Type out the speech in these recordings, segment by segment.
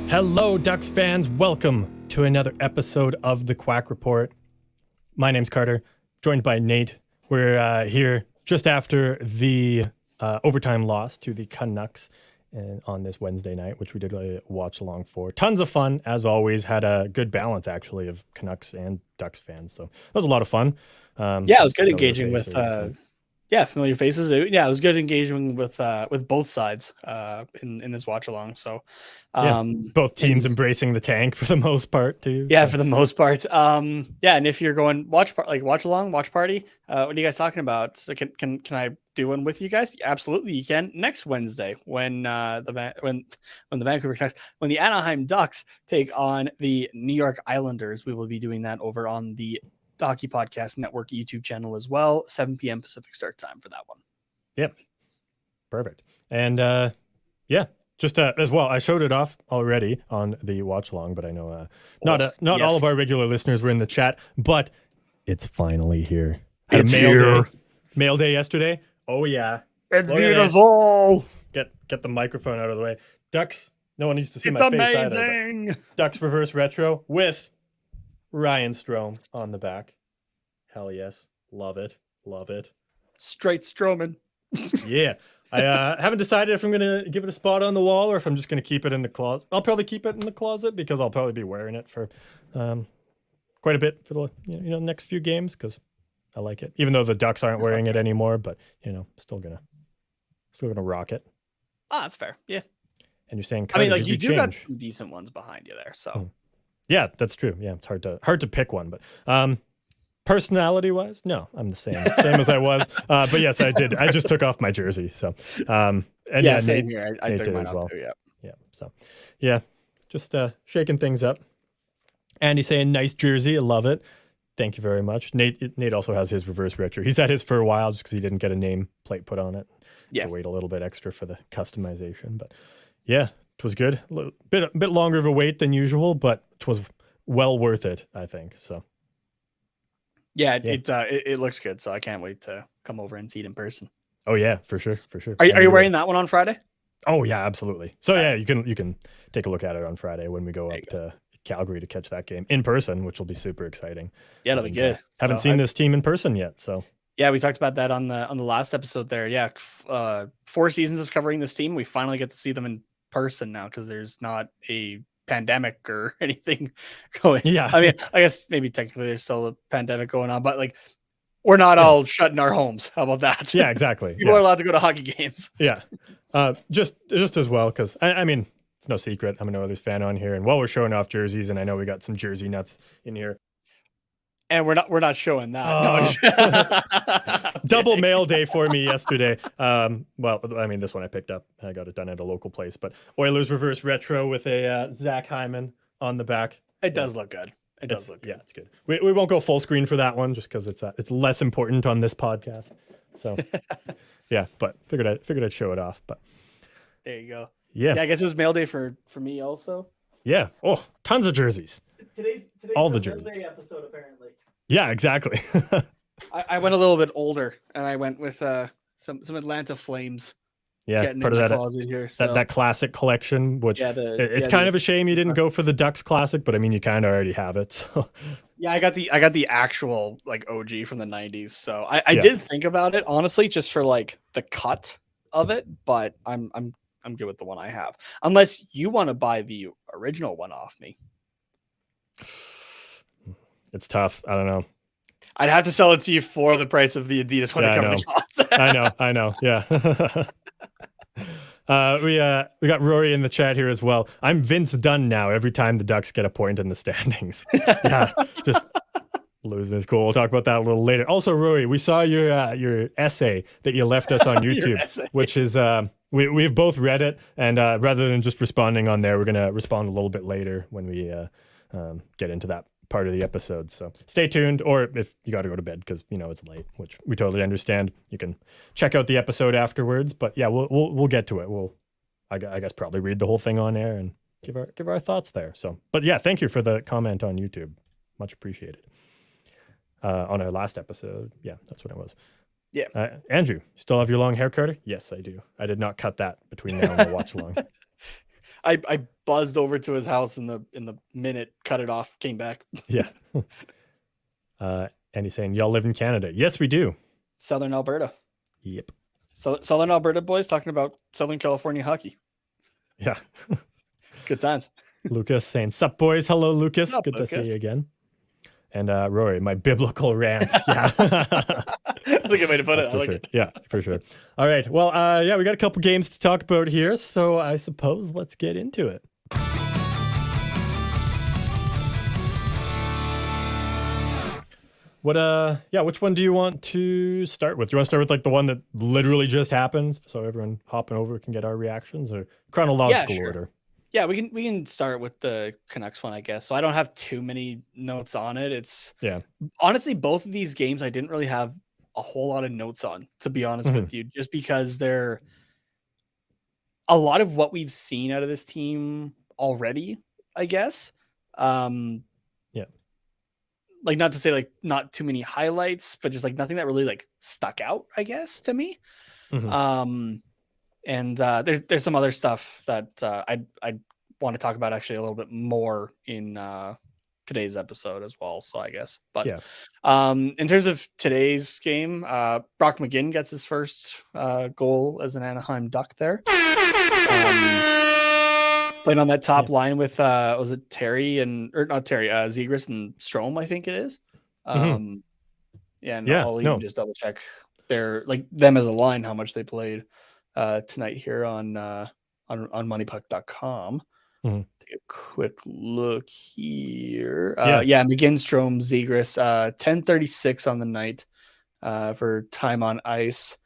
Hello, Ducks fans. Welcome to another episode of the Quack Report. My name's Carter, joined by Nate. We're here just after the overtime loss to the Canucks on this Wednesday night, which we did a watch along for. Tons of fun, as always. Had a good balance, actually, of Canucks and Ducks fans. So that was a lot of fun. It was good engaging with familiar faces. It was good engaging with both sides in this watch along. So both teams embracing the tank for the most part too. Yeah, for the most part. And if you're going watch along, watch party, what are you guys talking about? So can I do one with you guys? Absolutely, you can. Next Wednesday when the Vancouver Canucks, when the Anaheim Ducks take on the New York Islanders, we will be doing that over on the Hockey Podcast Network YouTube channel as well, 7 p.m. Pacific start time for that one. Yep. Perfect. And just as well, I showed it off already on the watch along, but I know not all of our regular listeners were in the chat, but it's finally here. It's here. Mail day yesterday. Oh yeah. It's beautiful. Get the microphone out of the way. Ducks, no one needs to see my face either. Amazing. Ducks reverse retro with Ryan Strome on the back. Hell yes. Love it. Straight Stroman. Yeah. I haven't decided if I'm going to give it a spot on the wall or if I'm just going to keep it in the closet. I'll probably keep it in the closet because I'll probably be wearing it for quite a bit for the next few games because I like it. Even though the Ducks aren't wearing it anymore, but still gonna rock it. Ah, that's fair. Yeah. And you're saying, you do got some decent ones behind you there, so. Yeah, that's true. Yeah, it's hard to pick one, but personality-wise, no, I'm the same as I was. But yes, I did. I just took off my jersey. So, same here. I took mine off too. Yeah. So, yeah, just shaking things up. Andy saying, "Nice jersey. I love it. Thank you very much." Nate also has his reverse retro. He's had his for a while just because he didn't get a name plate put on it. Yeah. To wait a little bit extra for the customization, but yeah. It was good. A bit longer of a wait than usual, but it was well worth it, I think. So, it looks good. So I can't wait to come over and see it in person. Oh yeah, for sure. Are you wearing that one on Friday? Oh yeah, absolutely. So yeah, you can take a look at it on Friday when we go up to Calgary to catch that game in person, which will be super exciting. Yeah, it'll be good. Haven't seen this team in person yet, so. Yeah, we talked about that on the last episode there. Yeah, 4 seasons of covering this team. We finally get to see them in person now because there's not a pandemic or anything going. Yeah, I mean, I guess maybe technically there's still a pandemic going on, but like we're not all shut in our homes. How about that? Yeah, exactly. People are allowed to go to hockey games. Yeah, just as well because I mean it's no secret I'm an Oilers fan on here, and while we're showing off jerseys, and I know we got some jersey nuts in here. And we're not showing that. Double mail day for me yesterday. Well, I mean, this one I picked up. I got it done at a local place. But Oilers reverse retro with a Zach Hyman on the back. It does look good. It does look good. Yeah, it's good. We won't go full screen for that one just because it's less important on this podcast. So, yeah, but figured I'd show it off. But there you go. Yeah, I guess it was mail day for me also. Yeah. Oh, tons of jerseys. Today's all the jerseys. Episode apparently. Yeah, exactly. I went a little bit older, and I went with some Atlanta Flames. Yeah, part of that closet here. So. That classic collection, which it's kind of a shame you didn't go for the Ducks classic, but I mean you kind of already have it. So. Yeah, I got the actual like OG from the 90s. So I did think about it honestly, just for like the cut of it, but I'm good with the one I have, unless you want to buy the original one off me. It's tough. I don't know. I'd have to sell it to you for the price of the Adidas when it comes to cost. I know. Yeah. We got Rory in the chat here as well. I'm Vince Dunn now every time the Ducks get a point in the standings. Yeah, just losing is cool. We'll talk about that a little later. Also, Rory, we saw your essay that you left us on YouTube, which is we've both read it, and rather than just responding on there, we're gonna respond a little bit later when we get into that part of the episode. So stay tuned, or if you got to go to bed because it's late, which we totally understand, you can check out the episode afterwards. But yeah, we'll get to it. We'll I guess probably read the whole thing on air and give our thoughts there. So, but yeah, thank you for the comment on YouTube, much appreciated. On our last episode, yeah, that's what it was. Yeah. Andrew, you still have your long hair, Carter? Yes, I do. I did not cut that between now and the watch along. I buzzed over to his house in the minute, cut it off, came back. Yeah. And he's saying, y'all live in Canada. Yes, we do. Southern Alberta. Yep. So Southern Alberta boys talking about Southern California hockey. Yeah. Good times. Lucas saying, sup boys. Hello, Lucas. Sup, Good Lucas? to see you again. And Rory, my biblical rants. Yeah. That's a good way to put it. I like sure. it. Yeah, for sure. All right. Well, yeah, we got a couple games to talk about here. So I suppose let's get into it. Which one do you want to start with? Do you want to start with like the one that literally just happened, so everyone hopping over can get our reactions, or chronological order? Yeah, we can start with the Canucks one, I guess. So I don't have too many notes on it. It's honestly both of these games I didn't really have a whole lot of notes on, to be honest with you, just because they're a lot of what we've seen out of this team already, I guess. Like, not to say like not too many highlights, but just like nothing that really like stuck out, I guess, to me. And there's some other stuff that I'd want to talk about actually a little bit more in today's episode as well. So I guess, but in terms of today's game, Brock McGinn gets his first goal as an Anaheim Duck there. Playing on that top line with was it Zegras and Strome, I think it is. And I'll even just double check their like them as a line, how much they played tonight here on moneypuck.com. Take a quick look here. McGinn, Strome, Zegras, 10:36 on the night for time on ice.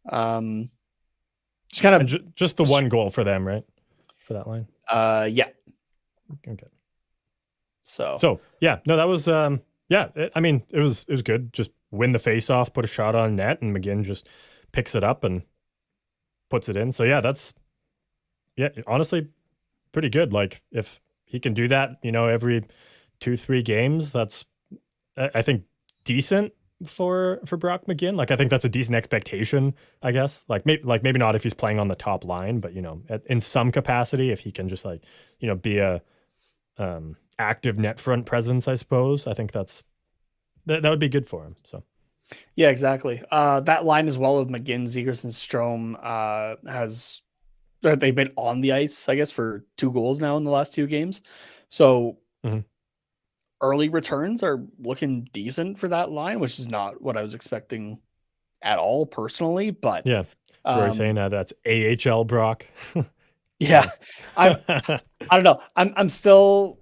Just kind of just the one goal for them, right? For that line. Okay. So yeah, no, that was I mean, it was good. Just win the face-off, put a shot on net, and McGinn just picks it up and puts it in. So yeah, that's honestly pretty good. Like if he can do that, every 2-3 games, that's I think decent for Brock McGinn. Like I think that's a decent expectation, I guess. Like maybe not if he's playing on the top line, but in some capacity, if he can just like be a active net front presence, I suppose. I think that would be good for him. So yeah, exactly. That line as well of McGinn, Zegras, and Strome they've been on the ice, I guess, for 2 goals now in the last 2 games. So early returns are looking decent for that line, which is not what I was expecting at all personally. But yeah, Rory saying that's AHL Brock. Yeah, I don't know. I'm still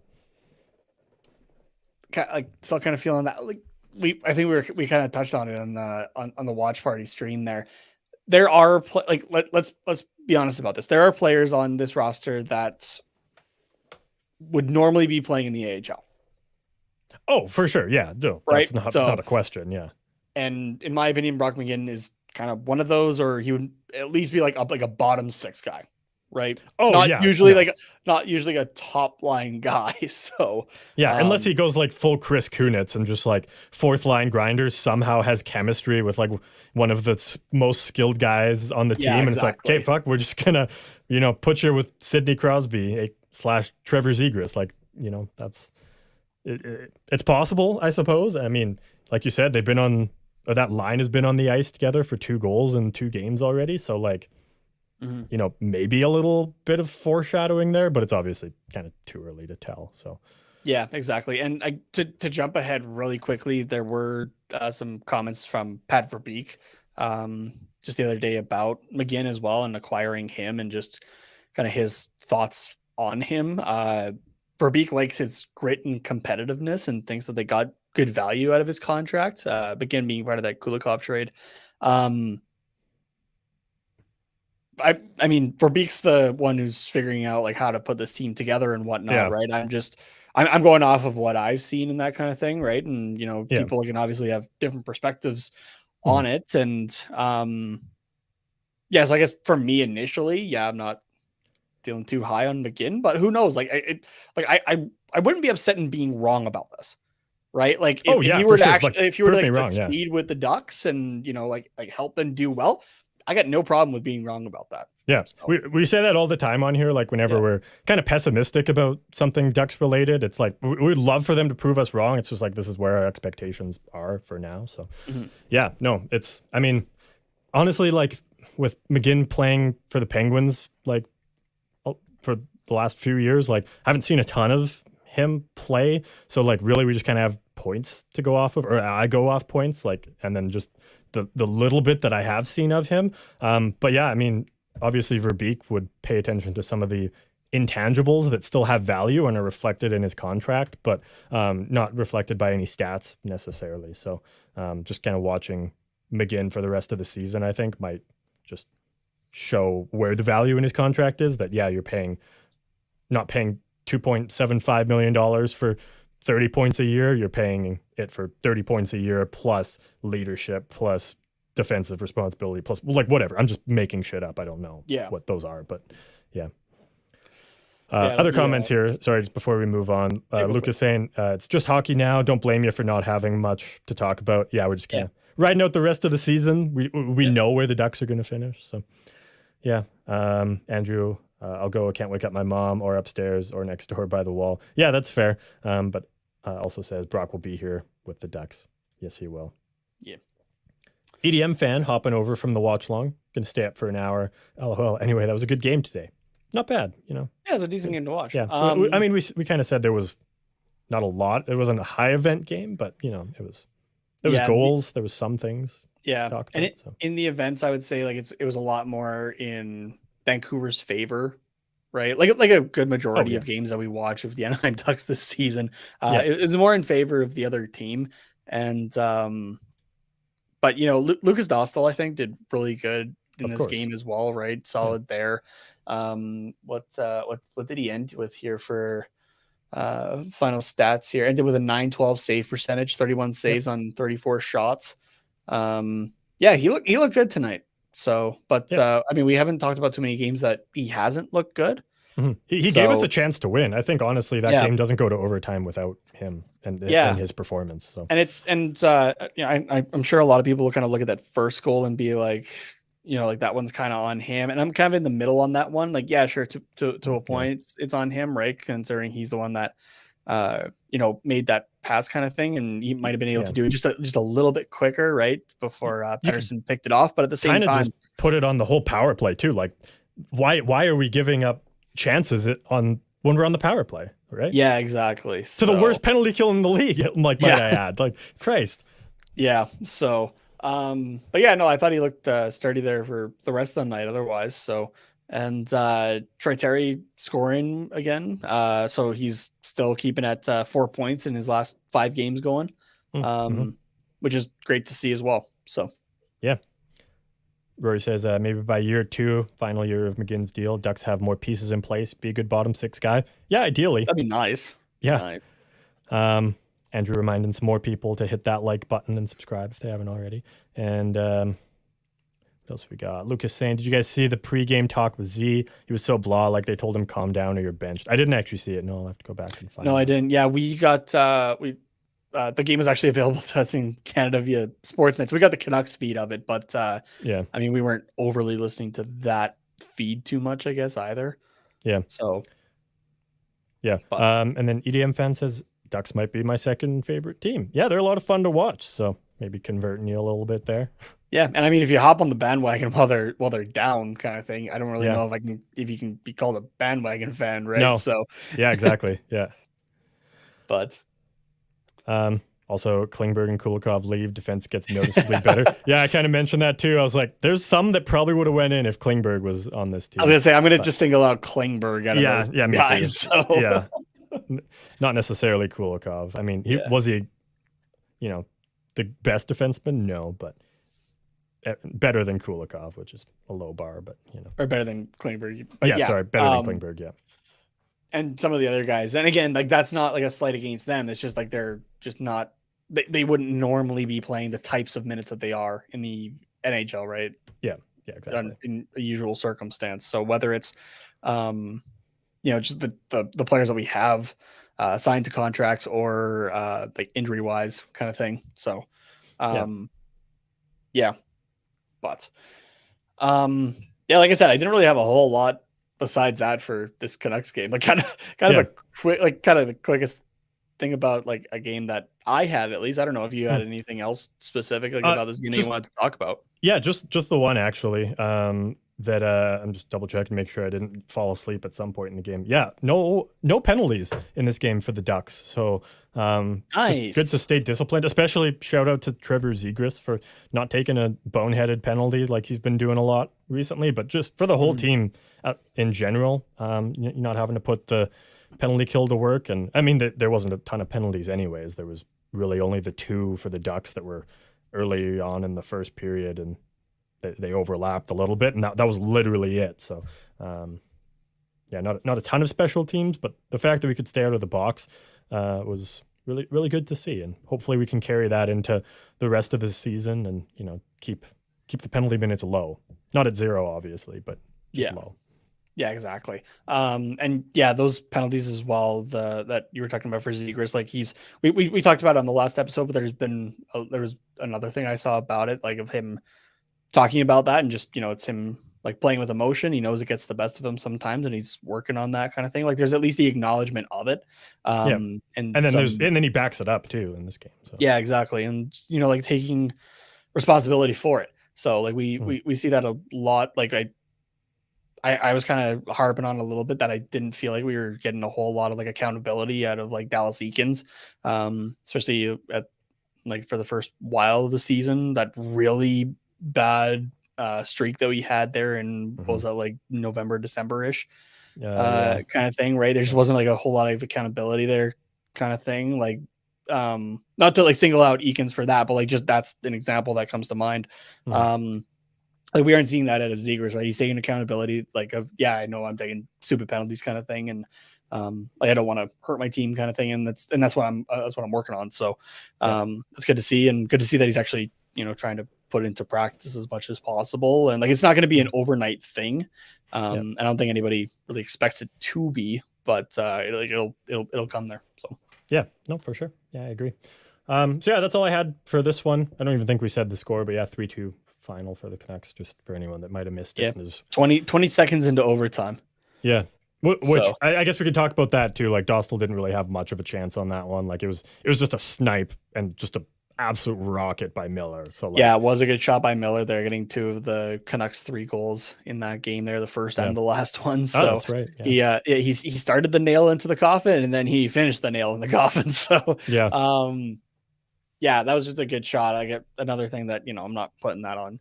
kind of feeling that. Like I think we kind of touched on it on the watch party stream there. There are let's be honest about this. There are players on this roster that would normally be playing in the AHL. Oh, for sure. Yeah. No, that's not a question. Yeah. And in my opinion, Brock McGinn is kind of one of those, or he would at least be like a bottom 6 guy. Right. Oh, not usually a top line guy. So yeah, unless he goes like full Chris Kunitz and just like 4th line grinders, somehow has chemistry with like one of the most skilled guys on the team, and it's like, okay, fuck, we're just gonna put you with Sidney Crosby / Trevor Zegras. Like that's it's possible, I suppose. I mean, like you said, that line has been on the ice together for 2 goals in 2 games already. So like. Maybe a little bit of foreshadowing there, but it's obviously kind of too early to tell. So, yeah, exactly. And to jump ahead really quickly, there were some comments from Pat Verbeek just the other day about McGinn as well and acquiring him and just kind of his thoughts on him. Verbeek likes his grit and competitiveness and thinks that they got good value out of his contract. McGinn being part of that Kulikov trade. I mean, Verbeek's the one who's figuring out like how to put this team together and whatnot, right? I'm going off of what I've seen and that kind of thing, right? And people can obviously have different perspectives on it, and so I guess for me initially, I'm not feeling too high on McGinn, but who knows? I wouldn't be upset in being wrong about this, right? Like if you were to succeed with the Ducks and like help them do well, I got no problem with being wrong about that. Yeah, So, we say that all the time on here. Like whenever we're kind of pessimistic about something Ducks related, it's like we'd love for them to prove us wrong. It's just like this is where our expectations are for now. So yeah, no, it's I mean, honestly, like with McGinn playing for the Penguins, like for the last few years, like I haven't seen a ton of him play. So like really we just kind of have points to go off of, or I go off points, like, and then just the little bit that I have seen of him. But yeah, I mean, obviously Verbeek would pay attention to some of the intangibles that still have value and are reflected in his contract, but not reflected by any stats necessarily. So just kind of watching McGinn for the rest of the season, I think might just show where the value in his contract is. That yeah, you're not paying $2.75 million for 30 points a year. You're paying it for 30 points a year plus leadership plus defensive responsibility plus like whatever. I'm just making shit up. I don't know what those are, but yeah. Other comments here. Sorry, just before we move on. Lucas saying it's just hockey now. Don't blame you for not having much to talk about. Yeah, we're just kind of riding out the rest of the season. We know where the Ducks are going to finish. So yeah. Andrew, I'll go. I can't wake up my mom, or upstairs or next door by the wall. Yeah, that's fair. But also says Brock will be here with the Ducks. Yes, he will. Yeah. EDM fan hopping over from the watch long. Going to stay up for an hour. LOL. Anyway, that was a good game today. Not bad, you know. Yeah, it's a decent game to watch. Yeah. I mean, we kind of said there was not a lot. It wasn't a high event game, but you know, there was goals. There was some things. Yeah, and in the events, I would say like it was a lot more in Vancouver's favor, right? Like a good majority of games that we watch of the Anaheim Ducks this season, it was more in favor of the other team. And but you know, Lucas Dostal, I think, did really good in this game as well, right? Solid there. What did he end with here for final stats here? Ended with a 912 save percentage, 31 saves on 34 shots. Yeah, he looked good tonight. So, but I mean, we haven't talked about too many games that he hasn't looked good. He gave us a chance to win. I think honestly that game doesn't go to overtime without him and his performance. So I'm sure a lot of people will kind of look at that first goal and be like, you know, like that one's kind of on him, and I'm kind of in the middle on that one. Like, yeah, sure, to a point, it's on him, right? Considering he's the one that you know, made that pass kind of thing, and he might have been able to do it just a little bit quicker, right, before Pettersson picked it off. But at the same time, just put it on the whole power play too. Like, why are we giving up chances when we're on the power play, right? Yeah, exactly. To the worst penalty kill in the league, might I add. Like, Christ. Yeah. So, but yeah, no, I thought he looked sturdy there for the rest of the night. Otherwise, so. And Troy Terry scoring again. So he's still keeping at 4 points in his last 5 games going, which is great to see as well. So, yeah. Rory says maybe by year 2, final year of McGinn's deal, Ducks have more pieces in place, be a good bottom 6 guy. Yeah, ideally. That'd be nice. Yeah. Nice. Andrew reminding some more people to hit that like button and subscribe if they haven't already. And what else we got? Lucas saying, did you guys see the pregame talk with Z? He was so blah, like they told him calm down or you're benched. I didn't actually see it. No, I'll have to go back and find it. No, I didn't. Yeah, we got the game was actually available to us in Canada via Sportsnet. So we got the Canucks feed of it, but yeah, I mean, we weren't overly listening to that feed too much, I guess, either. Yeah. So yeah. And then EDM fan says Ducks might be my second favorite team. Yeah, they're a lot of fun to watch. So maybe converting you a little bit there. Yeah, and I mean, if you hop on the bandwagon while they're down, kind of thing, I don't really know if you can be called a bandwagon fan, right? No. So yeah, exactly. Yeah, but also Klingberg and Kulikov leave, defense gets noticeably better. Yeah, I kind of mentioned that too. I was like, there's some that probably would have went in if Klingberg was on this team. I was gonna say I'm gonna just single out Klingberg out of those me guys. So. Yeah, not necessarily Kulikov. I mean, was he, you know, the best defenseman? No, but. Better than Kulikov, which is a low bar, but you know, or better than Klingberg. Sorry, better than Klingberg, yeah. And some of the other guys, and again, like that's not like a slight against them. It's just like they're just not. They wouldn't normally be playing the types of minutes that they are in the NHL, right? Yeah, exactly. In a usual circumstance. So whether it's, you know, just the players that we have signed to contracts or like injury wise kind of thing. So, yeah. But Yeah, like I said, I didn't really have a whole lot besides that for this Canucks game. Like kind of Yeah. a quick, like kind of the quickest thing about like a game that I have at least. I don't know if you had Mm. anything else specific like, Uh, about this game that you just wanted to talk about. Yeah, just the one actually. That I'm just double checking to make sure I didn't fall asleep at some point in the game. Yeah, no penalties in this game for the Ducks. So just good to Nice. stay disciplined. Especially shout out to Trevor Zegras for not taking a boneheaded penalty like he's been doing a lot recently. But just for the whole Mhm. team in general, you're not having to put the penalty kill to work. And I mean, there wasn't a ton of penalties anyways. There was really only the two for the Ducks that were early on in the first period, and they overlapped a little bit, and that was literally it. So, yeah, not a ton of special teams, but the fact that we could stay out of the box was really good to see, and hopefully we can carry that into the rest of the season, and keep the penalty minutes low, not at zero, obviously, but just Yeah. low. Yeah, exactly. And yeah, those penalties as well. That you were talking about for Zegras, like we talked about it on the last episode, but there was another thing I saw about it, like of him talking about that, and just it's him like playing with emotion. He knows it gets the best of him sometimes, and he's working on that kind of thing. Like there's at least the acknowledgement of it, Yeah, and and then some he backs it up too in this game. So yeah, exactly, and like taking responsibility for it. So like mm, we see that a lot. Like I was kind of harping on a little bit that I didn't feel like we were getting a whole lot of like accountability out of like Dallas Eakins, especially at like for the first while of the season. That really bad streak that we had there in what mhm. was that, like November, December ish Yeah, kind of thing, right? There just yeah. wasn't like a whole lot of accountability there, kind of thing. Like not to like single out Eakins for that, but like just that's an example that comes to mind. Mhm. Um, like we aren't seeing that out of Zegers, right? He's taking accountability, like of yeah, I know I'm taking stupid penalties, kind of thing, and like I don't want to hurt my team, kind of thing, and that's what I'm working on. So Yeah. that's good to see, and good to see that he's actually trying to put it into practice as much as possible, and like it's not going to be an Mhm. overnight thing. Yeah. I don't think anybody really expects it to be, but it'll come there. So Yeah, no, for sure. Yeah, I agree. So yeah, that's all I had for this one. I don't even think we said the score, but yeah, 3-2 final for the Canucks, just for anyone that might have missed it. yeah, 20 seconds into overtime. Yeah. Which So I guess we could talk about that too. Like Dostal didn't really have much of a chance on that one. Like it was just a snipe and just a absolute rocket by Miller. So yeah, like it was a good shot by Miller. They're getting two of the Canucks 3 goals in that game there, the first yeah. and the last one. Oh, So that's right. Yeah. he started the nail into the coffin, and then he finished the nail in the coffin. So Yeah. yeah, that was just a good shot. I get another thing that I'm not putting that on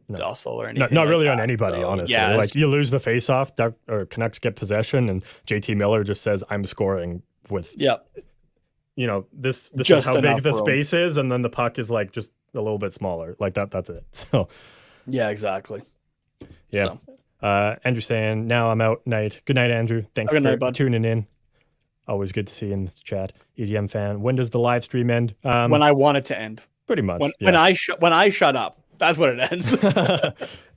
No. Dussel or No, anything not like really that. on anybody, So honestly. yeah, Like you lose the face-off, or Canucks get possession, and JT Miller just says, "I'm scoring with yeah, this is just how big enough the room. space is," and then the puck is like just a little bit smaller. Like that's it. So Yeah, exactly. yeah. So Andrew saying, "Now I'm out night." Good night, Andrew. Thanks have a good for night, bud. tuning in. Always good to see you in the chat. EDM fan. When does the live stream end? When I want it to end. Pretty much. When Yeah. I shut up. That's what it ends.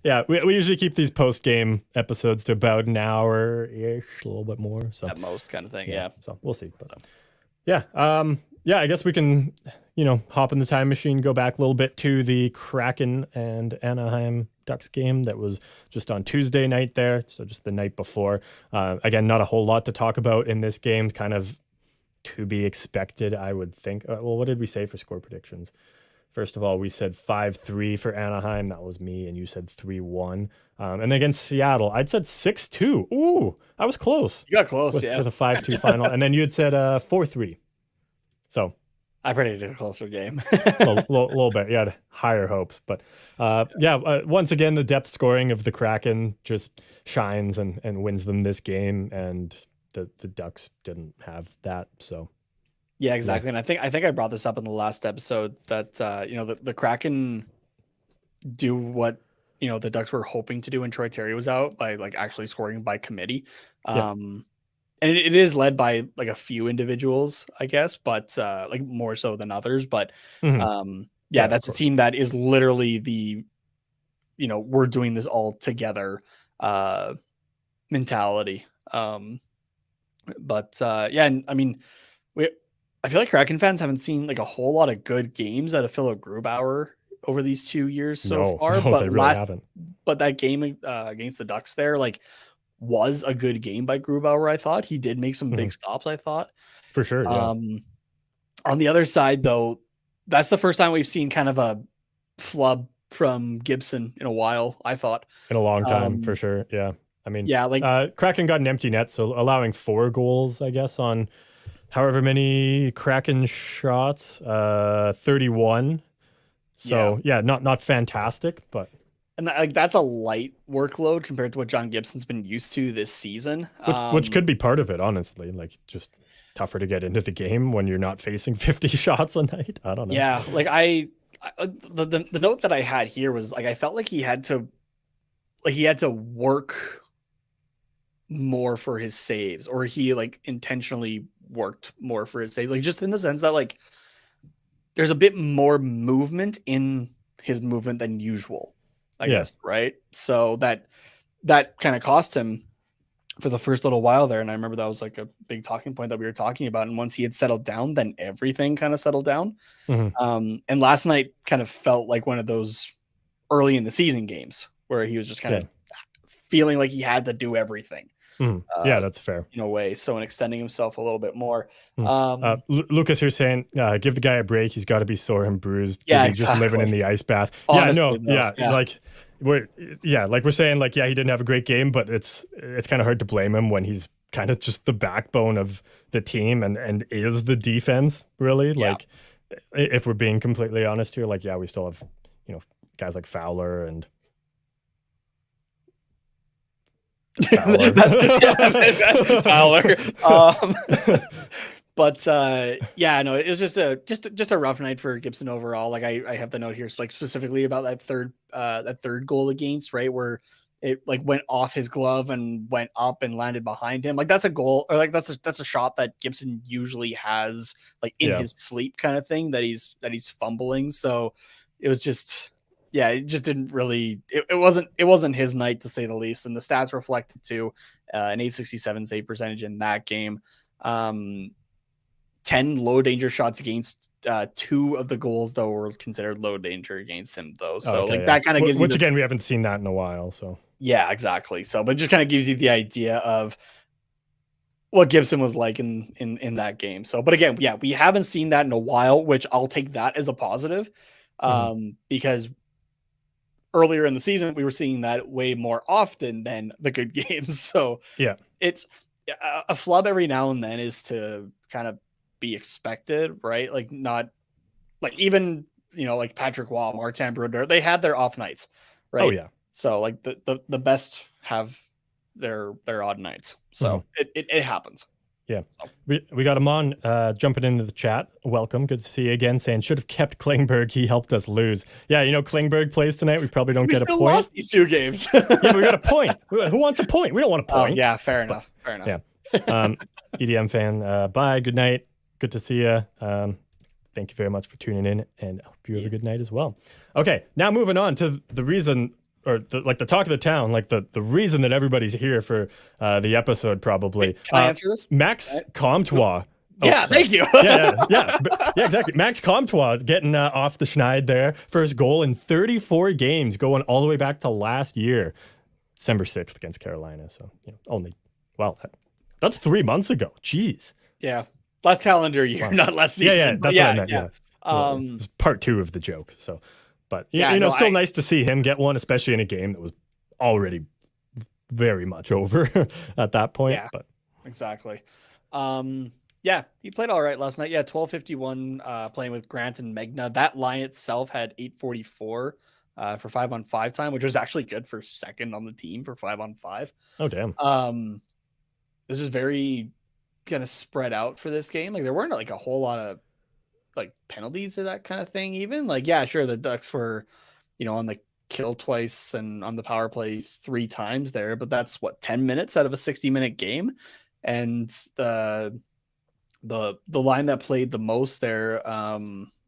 Yeah, we usually keep these post game episodes to about an hour ish, a little bit more. So At most, kind of thing. yeah, Yeah. so we'll see. But So. yeah, yeah, I guess we can, hop in the time machine, go back a little bit to the Kraken and Anaheim Ducks game that was just on Tuesday night there. So just the night before. Again, not a whole lot to talk about in this game. Kind of to be expected, I would think. Well, what did we say for score predictions? First of all, we said 5-3 for Anaheim. That was me, and you said 3-1. And then against Seattle, I'd said 6-2. Ooh, I was close You got close, with, yeah. with a 5-2 final. And then you had said 4-3. So I predicted a closer game. a little bit. You had higher hopes. But yeah, once again, the depth scoring of the Kraken just shines and wins them this game. And the Ducks didn't have that. So Yeah, exactly. And I think I brought this up in the last episode that the Kraken do what the Ducks were hoping to do when Troy Terry was out, by like actually scoring by committee. yeah. And it is led by like a few individuals, I guess, but like more so than others. But Mhm. yeah, Yeah, of that's a course. team that is literally the we're doing this all together mentality. But yeah, and I mean, I feel like Kraken fans haven't seen like a whole lot of good games out of Philip Grubauer over these 2 years so No, far. no, But they really haven't. but that game against the Ducks there, like, was a good game by Grubauer. I thought he did make some big stops. I thought For sure, yeah. On the other side, though, that's the first time we've seen kind of a flub from Gibson in a while. I thought In a long time, for sure. Yeah. I mean, yeah, like Kraken got an empty net, so allowing 4 goals, I guess, on however many Kraken shots, 31. So yeah, not fantastic, but and like that's a light workload compared to what John Gibson's been used to this season. which could be part of it, honestly. Like, just tougher to get into the game when you're not facing 50 shots a night. I don't know. Yeah, like the note that I had here was like I felt like he had to work more for his saves, or he like intentionally worked more for his saves, like just in the sense that like there's a bit more movement in his movement than usual, I guess, right? So that kind of cost him for the first little while there, and I remember that was like a big talking point that we were talking about. And once he had settled down, then everything kind of settled down. And last night kind of felt like one of those early in the season games where he was just kind of feeling like he had to do everything. Yeah, that's fair. In a way, so in extending himself a little bit more. Lucas here saying, give the guy a break. He's got to be sore and bruised. Yeah, he's just living in the ice bath. Honestly, like we're saying, like, yeah, he didn't have a great game, but it's kind of hard to blame him when he's kind of just the backbone of the team and is the defense, really. Like, if we're being completely honest here, like, yeah, we still have, guys like Fowler and Fowler. But yeah, no, it was just a rough night for Gibson overall. Like I have the note here, like specifically about that third goal against, right, where it like went off his glove and went up and landed behind him. Like that's a goal, or like that's a shot that Gibson usually has like in his sleep kind of thing that he's fumbling. So it was just. Yeah, it just didn't really. It wasn't his night, to say the least, and the stats reflected too. An .867 save percentage in that game. 10 low danger shots against. 2 of the goals though were considered low danger against him though. So that kind of gives which again we haven't seen that in a while. So yeah, exactly. So but just kind of gives you the idea of what Gibson was like in that game. So but again, yeah, we haven't seen that in a while, which I'll take that as a positive, because earlier in the season, we were seeing that way more often than the good games. So yeah, it's a flub every now and then is to kind of be expected, right? Like not like even, like Patrick Waugh, Martin Brodeur, they had their off nights, right? Oh yeah. So like the best have their odd nights. So it happens. Yeah, we got him on, jumping into the chat. Welcome, good to see you again. Saying should have kept Klingberg. He helped us lose. Yeah, Klingberg plays tonight. We probably don't get a point. We lost these 2 games. Yeah, but we got a point. Who wants a point? We don't want a point. Yeah, fair enough. Yeah. EDM fan. Bye. Good night. Good to see you. Thank you very much for tuning in, and I hope you have a good night as well. Okay, now moving on to the reason. Or the talk of the town, like the reason that everybody's here for the episode, probably. Wait, can I answer this? Max Comtois. Thank you. yeah, exactly. Max Comtois getting off the schneid there. First goal in 34 games, going all the way back to last year, December 6th against Carolina. So that's 3 months ago. Jeez. Yeah, last calendar year, not last season. Yeah, that's what I meant. Yeah. It's part 2 of the joke. So. But still nice to see him get one, especially in a game that was already very much over at that point. Yeah, but exactly. Yeah, he played all right last night. Yeah, 12:51 playing with Grant and Megna. That line itself had 8:44 for 5-on-5 time, which was actually good for second on the team for 5-on-5. Oh damn. This is very kind of spread out for this game. Like there weren't like a whole lot of like penalties or that kind of thing. Even like, yeah, sure, the Ducks were, on the kill twice and on the power play 3 times there, but that's 10 minutes out of a 60-minute game. And the line that played the most there,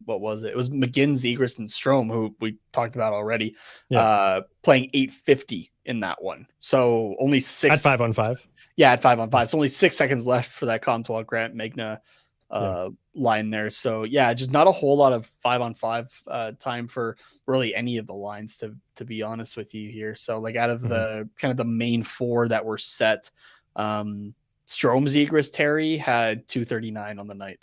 what was it? It was McGinn, Zegras, and Strome, who we talked about already, playing 850 in that one. So only 6 at 5-on-5. Yeah, at 5-on-5. So only 6 seconds left for that Comtois Grant Megna line there. So yeah, just not a whole lot of 5-on-5 time for really any of the lines to be honest with you here. So like out of the kind of the main four that were set, Strome, Zegras, Terry had 239 on the night.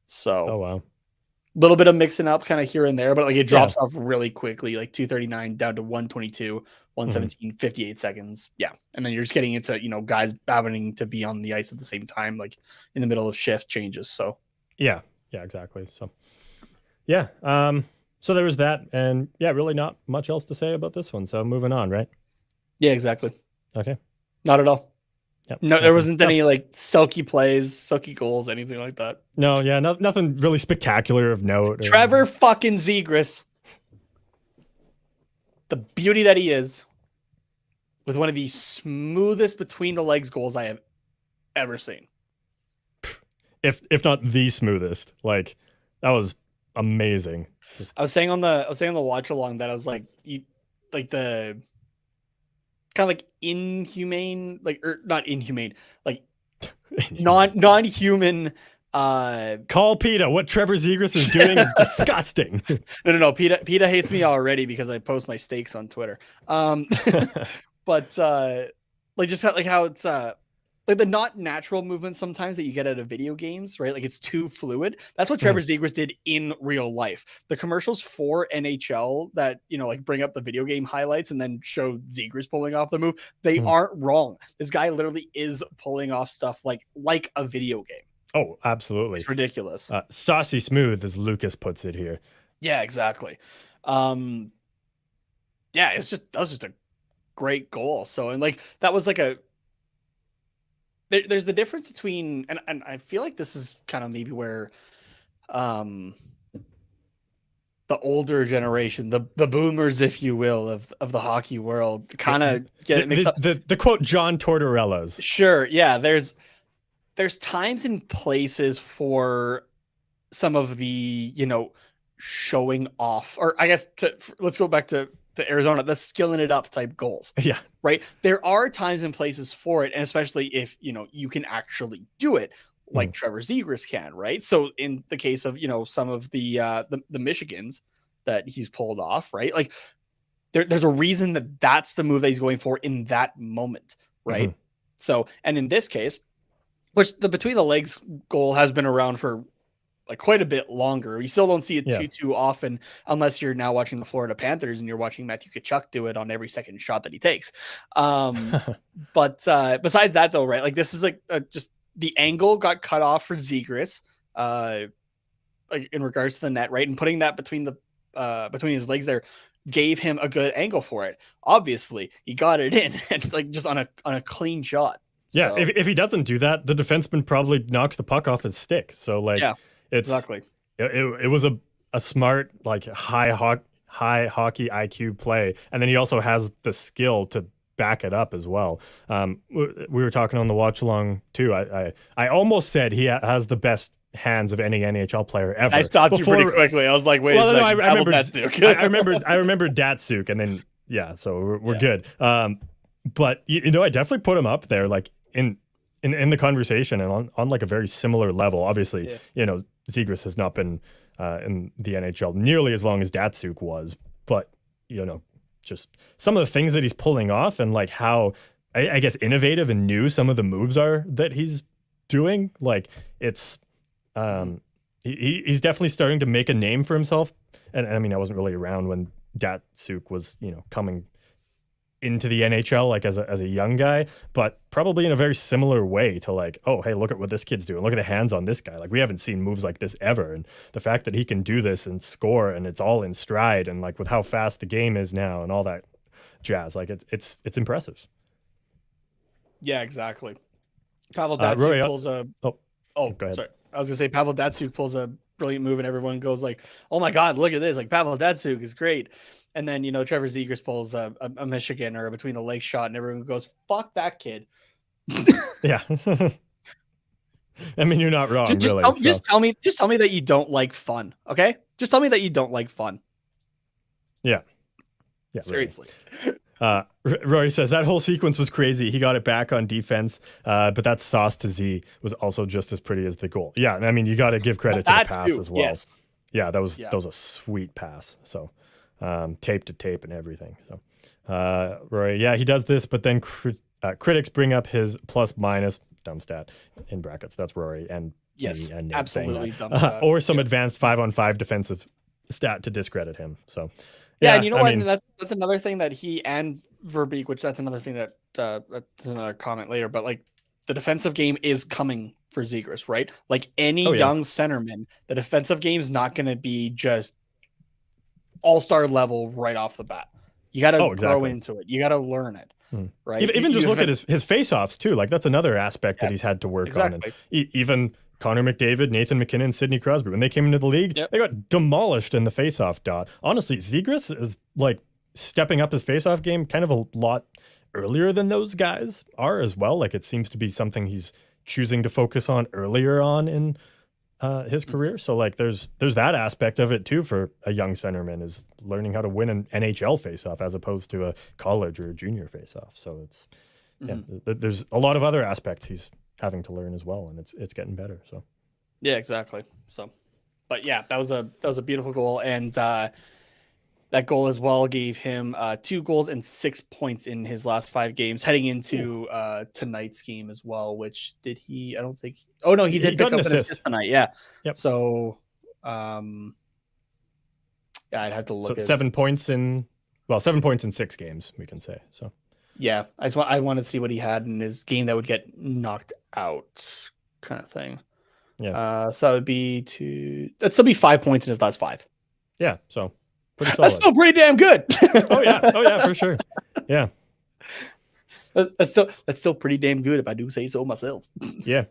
So oh wow, a little bit of mixing up kind of here and there, but like it drops off really quickly, like 239 down to 122, 117, 58 seconds. Yeah. And then you're just getting into, guys happening to be on the ice at the same time, like in the middle of shift changes. So yeah, exactly. So yeah, so there was that, and yeah, really not much else to say about this one. So moving on, right? Yeah, exactly. Okay. Not at all. Yep, no, there wasn't any like silky plays, silky goals, anything like that. No, yeah, nothing really spectacular of note. Trevor fucking Zegras, the beauty that he is, with one of the smoothest between the legs goals I have ever seen. If not the smoothest, like that was amazing. I was saying on the watch along that I was like, like the kind of like inhumane, like or not inhumane, like non-human. Call PETA. What Trevor Zegras is doing is disgusting. No. PETA hates me already because I post my steaks on Twitter. But like just like how it's like the not natural movements sometimes that you get out of video games, right? Like it's too fluid. That's what Trevor Zegras did in real life. The commercials for NHL that, like bring up the video game highlights and then show Zegras pulling off the move, they aren't wrong. This guy literally is pulling off stuff like a video game. Oh, absolutely. It's ridiculous. Saucy smooth, as Lucas puts it here. Yeah, exactly. Yeah, that was just a great goal. So, and like, that was like there's the difference between, and I feel like this is kind of maybe where, the older generation, the boomers, if you will, of the hockey world kind of get it mixed up. The quote John Tortorella's. Sure. Yeah. There's times and places for some of the, showing off, or I guess let's go back to Arizona, the skilling it up type goals. Yeah. Right. There are times and places for it. And especially if, you can actually do it like Trevor Zegras can. Right. So in the case of, some of the Michigans that he's pulled off, right. Like there's a reason that's the move that he's going for in that moment. Right. So, and in this case, which the between the legs goal has been around for like quite a bit longer. You still don't see it too often unless you're now watching the Florida Panthers and you're watching Matthew Tkachuk do it on every second shot that he takes. But besides that though, right? Like this is like just the angle got cut off for Zegras, like in regards to the net, right? And putting that between his legs there gave him a good angle for it. Obviously, he got it in and like just on a clean shot. Yeah, so, if he doesn't do that, the defenseman probably knocks the puck off his stick. So like, it's exactly. It was a smart, like high hockey IQ play, and then he also has the skill to back it up as well. We were talking on the watch along too. I almost said he has the best hands of any NHL player ever. I stopped you pretty quickly. I was like, wait a second. No, I remember Datsuk, and then so we're good. But I definitely put him up there, like in the conversation and on like a very similar level. Obviously, Zegras has not been in the NHL nearly as long as Datsuk was, but just some of the things that he's pulling off and like how I guess innovative and new some of the moves are that he's doing. Like it's he's definitely starting to make a name for himself. And I mean, I wasn't really around when Datsuk was coming into the NHL like as a young guy, but probably in a very similar way to like, oh, hey, look at what this kid's doing. Look at the hands on this guy. Like we haven't seen moves like this ever. And the fact that he can do this and score and it's all in stride and like with how fast the game is now and all that jazz, like it's impressive. Yeah, exactly. Pavel Datsuk Rory, pulls a go ahead. Sorry. I was gonna say Pavel Datsuk pulls a brilliant move and everyone goes like, oh my God, look at this. Like Pavel Datsuk is great. And then, Trevor Zegras pulls a Michigan or a between the legs shot and everyone goes, fuck that kid. Yeah. I mean, you're not wrong. Just tell me that you don't like fun. Okay. Just tell me that you don't like fun. Yeah. Seriously. Really. Rory says that whole sequence was crazy. He got it back on defense, but that sauce to Z was also just as pretty as the goal. Yeah, I mean, you got to give credit to the pass as well. Yes. Yeah, that was a sweet pass. So tape to tape and everything. So Rory, yeah, he does this, but then critics bring up his plus minus dumb stat in brackets. That's Rory and yes, me and Nick absolutely dumb stat. or some advanced 5-on-5 defensive stat to discredit him. So. Yeah, and you know what? Mean, that's another thing that he and Verbeek, which that's another thing that that's another comment later. But like the defensive game is coming for Zegras, right? Like any young centerman, the defensive game is not going to be just all-star level right off the bat. You got to grow into it. You got to learn it, right? Even just look at his face-offs too. Like that's another aspect that he's had to work on. And even Connor McDavid, Nathan McKinnon, Sidney Crosby, when they came into the league, they got demolished in the face-off dot. Honestly, Zegras is like stepping up his face-off game kind of a lot earlier than those guys are as well. Like it seems to be something he's choosing to focus on earlier on in his career. So like there's that aspect of it too for a young centerman, is learning how to win an NHL face-off as opposed to a college or a junior face-off. So it's there's a lot of other aspects he's having to learn as well, and it's getting better. So yeah, exactly. So but yeah, that was a beautiful goal, and that goal as well gave him 2 goals and 6 points in his last 5 games heading into tonight's game as well, which did he, I don't think, oh no, he did pick up an assist tonight. Yeah. Yep. So yeah, I'd have to look at 7 points in 6 games, we can say. So yeah, I wanted to see what he had in his game that would get knocked out kind of thing. Yeah. So that'd still be 5 points in his last 5. Yeah. So pretty solid. That's still pretty damn good. Oh yeah, for sure. Yeah. That's still pretty damn good if I do say so myself. Yeah.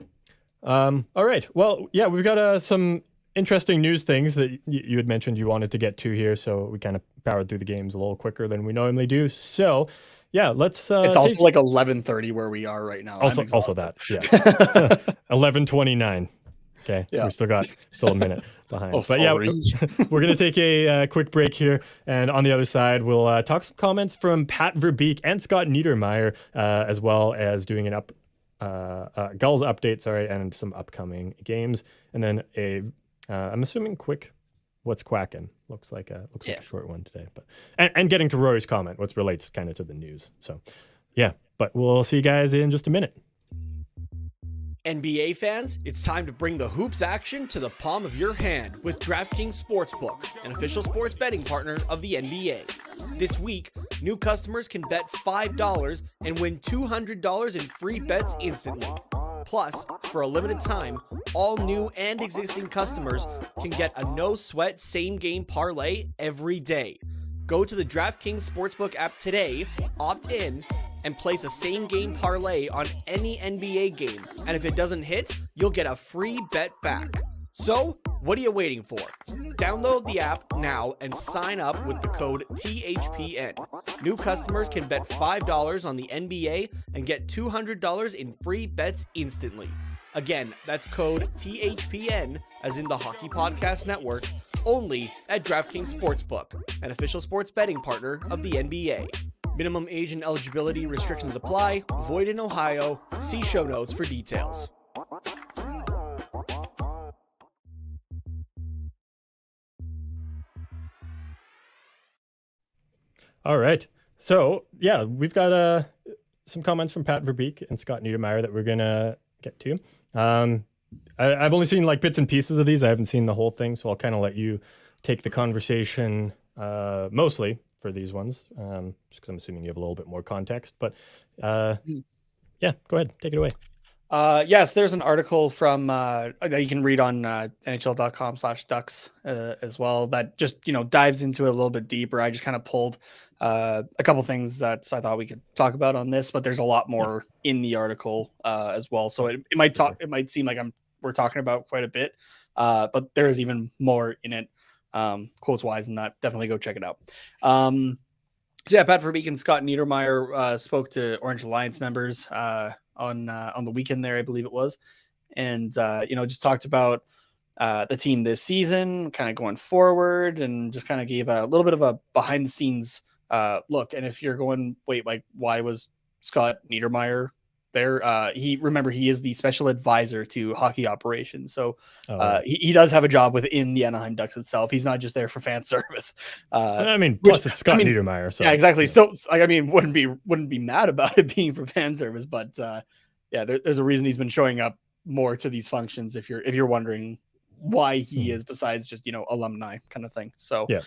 All right. Well, yeah, we've got some interesting news things that you had mentioned you wanted to get to here, so we kind of powered through the games a little quicker than we normally do. So yeah, let's. It's also like 11:30 where we are right now. Also that. Yeah. 11:29. Okay. Yeah. We still a minute behind. But yeah, we're going to take a quick break here. And on the other side, we'll talk some comments from Pat Verbeek and Scott Niedermayer, as well as doing an Gulls update, and some upcoming games. And then I'm assuming quick, what's quacking? Looks like a short one today. But and getting to Rory's comment, which relates kind of to the news. So yeah, but we'll see you guys in just a minute. NBA fans, it's time to bring the hoops action to the palm of your hand with DraftKings Sportsbook, an official sports betting partner of the NBA. This week, new customers can bet $5 and win $200 in free bets instantly. Plus, for a limited time, all new and existing customers can get a no-sweat same-game parlay every day. Go to the DraftKings Sportsbook app today, opt in, and place a same-game parlay on any NBA game. And if it doesn't hit, you'll get a free bet back. So, what are you waiting for? Download the app now and sign up with the code THPN. New customers can bet $5 on the NBA and get $200 in free bets instantly. Again, that's code THPN, as in the Hockey Podcast Network, only at DraftKings Sportsbook, an official sports betting partner of the NBA. Minimum age and eligibility restrictions apply. Void in Ohio. See show notes for details. All right. So, yeah, we've got some comments from Pat Verbeek and Scott Niedermayer that we're going to get to. I've only seen like bits and pieces of these. I haven't seen the whole thing, so I'll kind of let you take the conversation mostly for these ones, just because I'm assuming you have a little bit more context. But yeah, go ahead. Take it away. Yes, there's an article from that you can read on NHL.com/Ducks as well that just dives into it a little bit deeper. I just kind of pulled a couple things that I thought we could talk about on this, but there's a lot more in the article as well. So it might seem like we're talking about quite a bit, but there is even more in it, quotes wise, and that definitely go check it out. So yeah, Pat Verbeek and Scott Niedermayer spoke to Orange Alliance members on the weekend there, I believe it was, and just talked about the team this season, kind of going forward, and just kind of gave a little bit of a behind the scenes look. And if you're going, wait, like, why was Scott Niedermayer there? He is the special advisor to hockey operations. So he does have a job within the Anaheim Ducks itself. He's not just there for fan service. I mean, plus it's Scott Niedermayer. So yeah, exactly. So I mean, wouldn't be mad about it being for fan service, but yeah, there's a reason he's been showing up more to these functions. If you're wondering why he is, besides just alumni kind of thing. So yeah.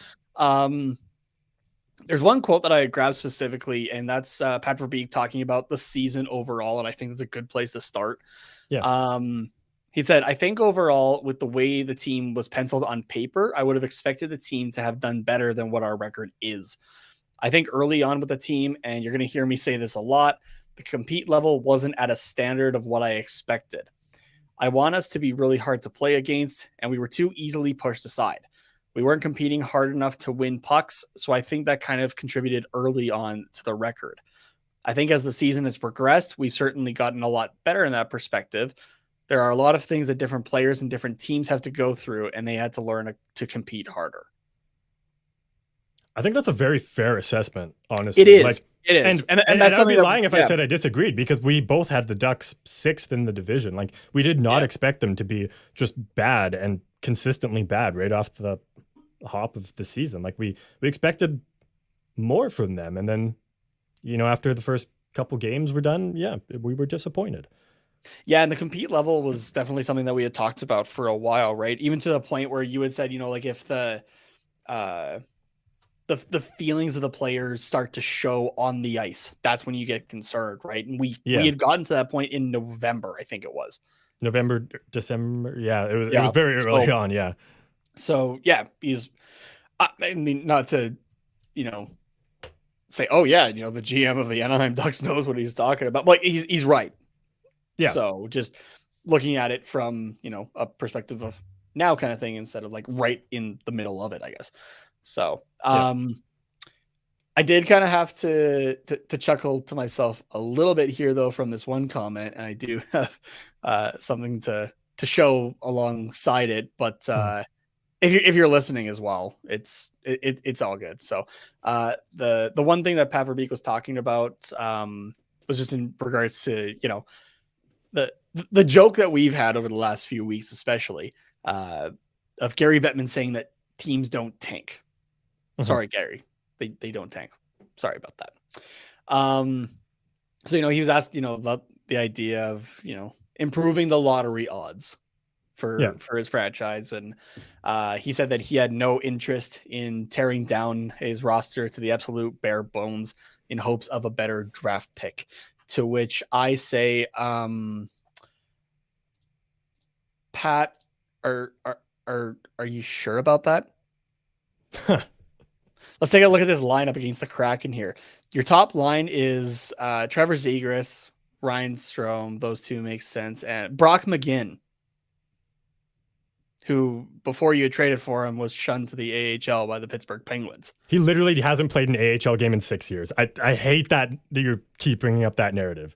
There's one quote that I grabbed specifically, and that's Pat Verbeek talking about the season overall, and I think that's a good place to start. Yeah. He said, I think overall, with the way the team was penciled on paper, I would have expected the team to have done better than what our record is. I think early on with the team, and you're going to hear me say this a lot, the compete level wasn't at a standard of what I expected. I want us to be really hard to play against, and we were too easily pushed aside. We weren't competing hard enough to win pucks, so I think that kind of contributed early on to the record. I think as the season has progressed, we've certainly gotten a lot better in that perspective. There are a lot of things that different players and different teams have to go through, and they had to learn to compete harder. I think that's a very fair assessment, honestly. It is. It is. And that's I'd be lying if I said I disagreed, because we both had the Ducks 6th in the division. Like, we did not expect them to be just bad and consistently bad right off the hop of the season. Like, we expected more from them. And then, after the first couple games were done, we were disappointed. Yeah, and the compete level was definitely something that we had talked about for a while, right? Even to the point where you had said, like, if the feelings of the players start to show on the ice, that's when you get concerned, right? And we had gotten to that point in November, I think it was. November, December. Yeah, it was very early on. Yeah. So yeah, I mean, not to, say, oh yeah, the GM of the Anaheim Ducks knows what he's talking about. But he's right. Yeah. So just looking at it from, a perspective of now kind of thing, instead of like right in the middle of it, I guess. So I did kind of have to chuckle to myself a little bit here, though, from this one comment, and I do have something to show alongside it. But if you're listening as well, it's all good. So the one thing that Pat Verbeek was talking about was just in regards to the joke that we've had over the last few weeks, especially of Gary Bettman saying that teams don't tank. Sorry, Gary. They don't tank. Sorry about that. So, he was asked, about the idea of, improving the lottery odds for his franchise. And he said that he had no interest in tearing down his roster to the absolute bare bones in hopes of a better draft pick, to which I say, Pat, are you sure about that? Let's take a look at this lineup against the Kraken here. Your top line is Trevor Zegras, Ryan Strome. Those two make sense. And Brock McGinn, who before you had traded for him was shunned to the AHL by the Pittsburgh Penguins. He literally hasn't played an AHL game in 6 years. I hate that you keep bringing up that narrative.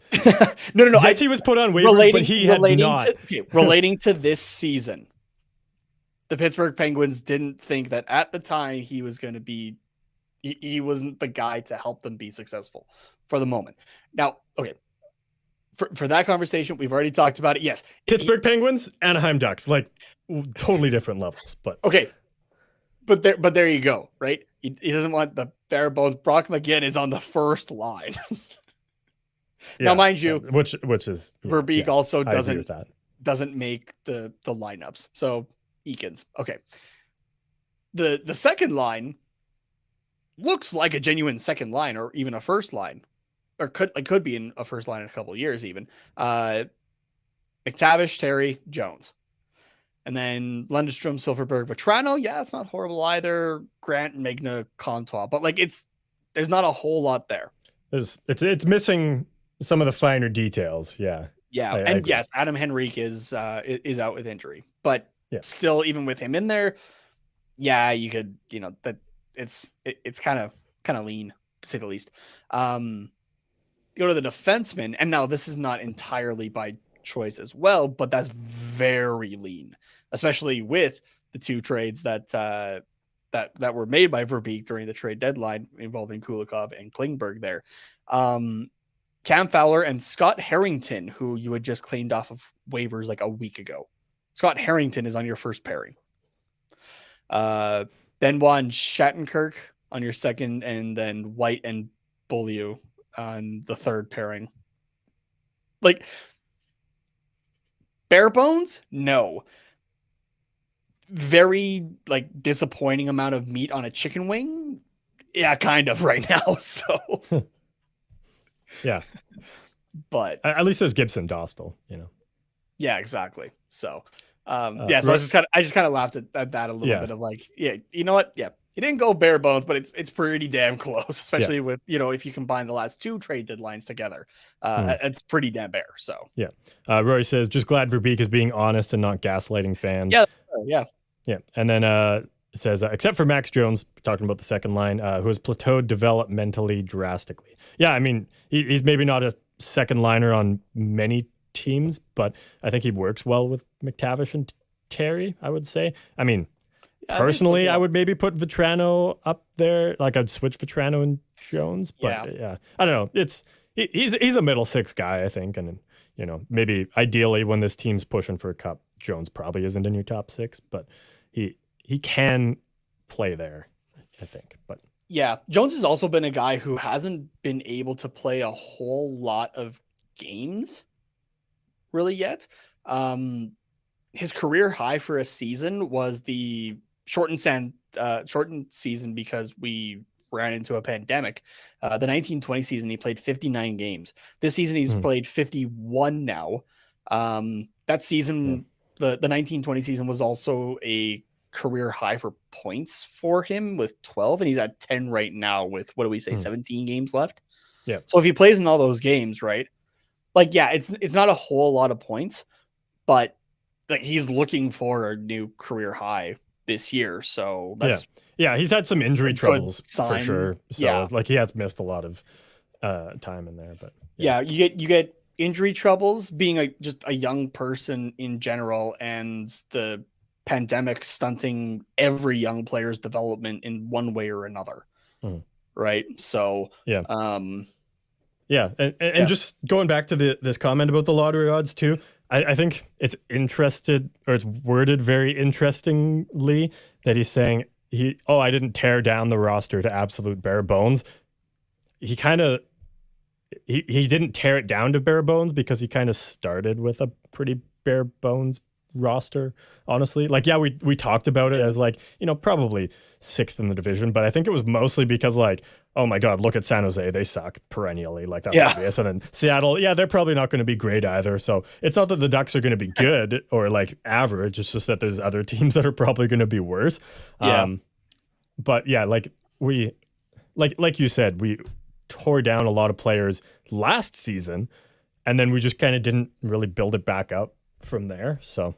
No. Yes, he was put on waivers, but he had not. Relating to this season, the Pittsburgh Penguins didn't think that at the time he was going to be, he wasn't the guy to help them be successful for the moment. Now, okay, for that conversation, we've already talked about it. Yes. Pittsburgh Penguins, Anaheim Ducks, like totally different levels, but okay. But there you go, right? He doesn't want the bare bones. Brock McGinn is on the first line. Now, mind you, which is Verbeek also doesn't make the lineups. So Eakins. Okay. The second line looks like a genuine second line, or even a first line, or could be in a first line in a couple of years even. McTavish, Terry, Jones. And then Lundestrom, Silverberg, Vetrano. Yeah, it's not horrible either. Grant, Magna, Comtois. But there's not a whole lot there. It's missing some of the finer details. Yeah. Yeah. And yes, Adam Henrique is out with injury. But still, even with him in there, you could, that it's kind of lean, to say the least. Go to the defenseman, and now this is not entirely by choice as well, but that's very lean, especially with the two trades that that were made by Verbeek during the trade deadline involving Kulikov and Klingberg there. Cam Fowler and Scott Harrington, who you had just claimed off of waivers like a week ago. Scott Harrington is on your first pairing. Benoit and Shattenkirk on your second, and then White and Beaulieu on the third pairing. Like, bare bones? No. Very, like, disappointing amount of meat on a chicken wing? Yeah, kind of right now, so... Yeah. But... At least there's Gibson Dostal, you know? Yeah, exactly. So... so I just kind of laughed at that a little bit of like, yeah, you know what? Yeah, he didn't go bare bones, but it's pretty damn close, especially with, you know, if you combine the last two trade deadlines together, it's pretty damn bare. So yeah, Rory says just glad Verbeek is being honest and not gaslighting fans. Yeah. And then it says except for Max Jones, talking about the second line, who has plateaued developmentally drastically. Yeah, I mean he's maybe not a second liner on many teams, but I think he works well with McTavish and Terry, I would say. I mean, personally, I would maybe put Vetrano up there. Like, I'd switch Vetrano and Jones, but yeah, I don't know. He's a middle six guy, I think, and you know, maybe ideally when this team's pushing for a cup, Jones probably isn't in your top six, but he can play there, I think. But yeah, Jones has also been a guy who hasn't been able to play a whole lot of games really yet. His career high for a season was the shortened season because we ran into a pandemic. The 1920 season, he played 59 games. This season, he's played 51 now. That season, the 1920 season was also a career high for points for him with 12, and he's at 10 right now with, what do we say, 17 games left? Yeah. So if he plays in all those games, right? Like, yeah, it's not a whole lot of points, but like he's looking for a new career high this year. So that's he's had some injury troubles for sure. So like he has missed a lot of time in there. But you get injury troubles being just a young person in general, and the pandemic stunting every young player's development in one way or another. Right. So and just going back to this comment about the lottery odds too, I think it's worded very interestingly that he's saying I didn't tear down the roster to absolute bare bones. He didn't tear it down to bare bones because he kind of started with a pretty bare bones roster, honestly. Like, yeah, we talked about it as like, you know, probably sixth in the division, but I think it was mostly because like, oh my God, look at San Jose, they suck perennially, like that's obvious. And then Seattle, they're probably not going to be great either. So it's not that the Ducks are going to be good or like average, it's just that there's other teams that are probably going to be worse. But yeah, like like you said, we tore down a lot of players last season, and then we just kind of didn't really build it back up from there. So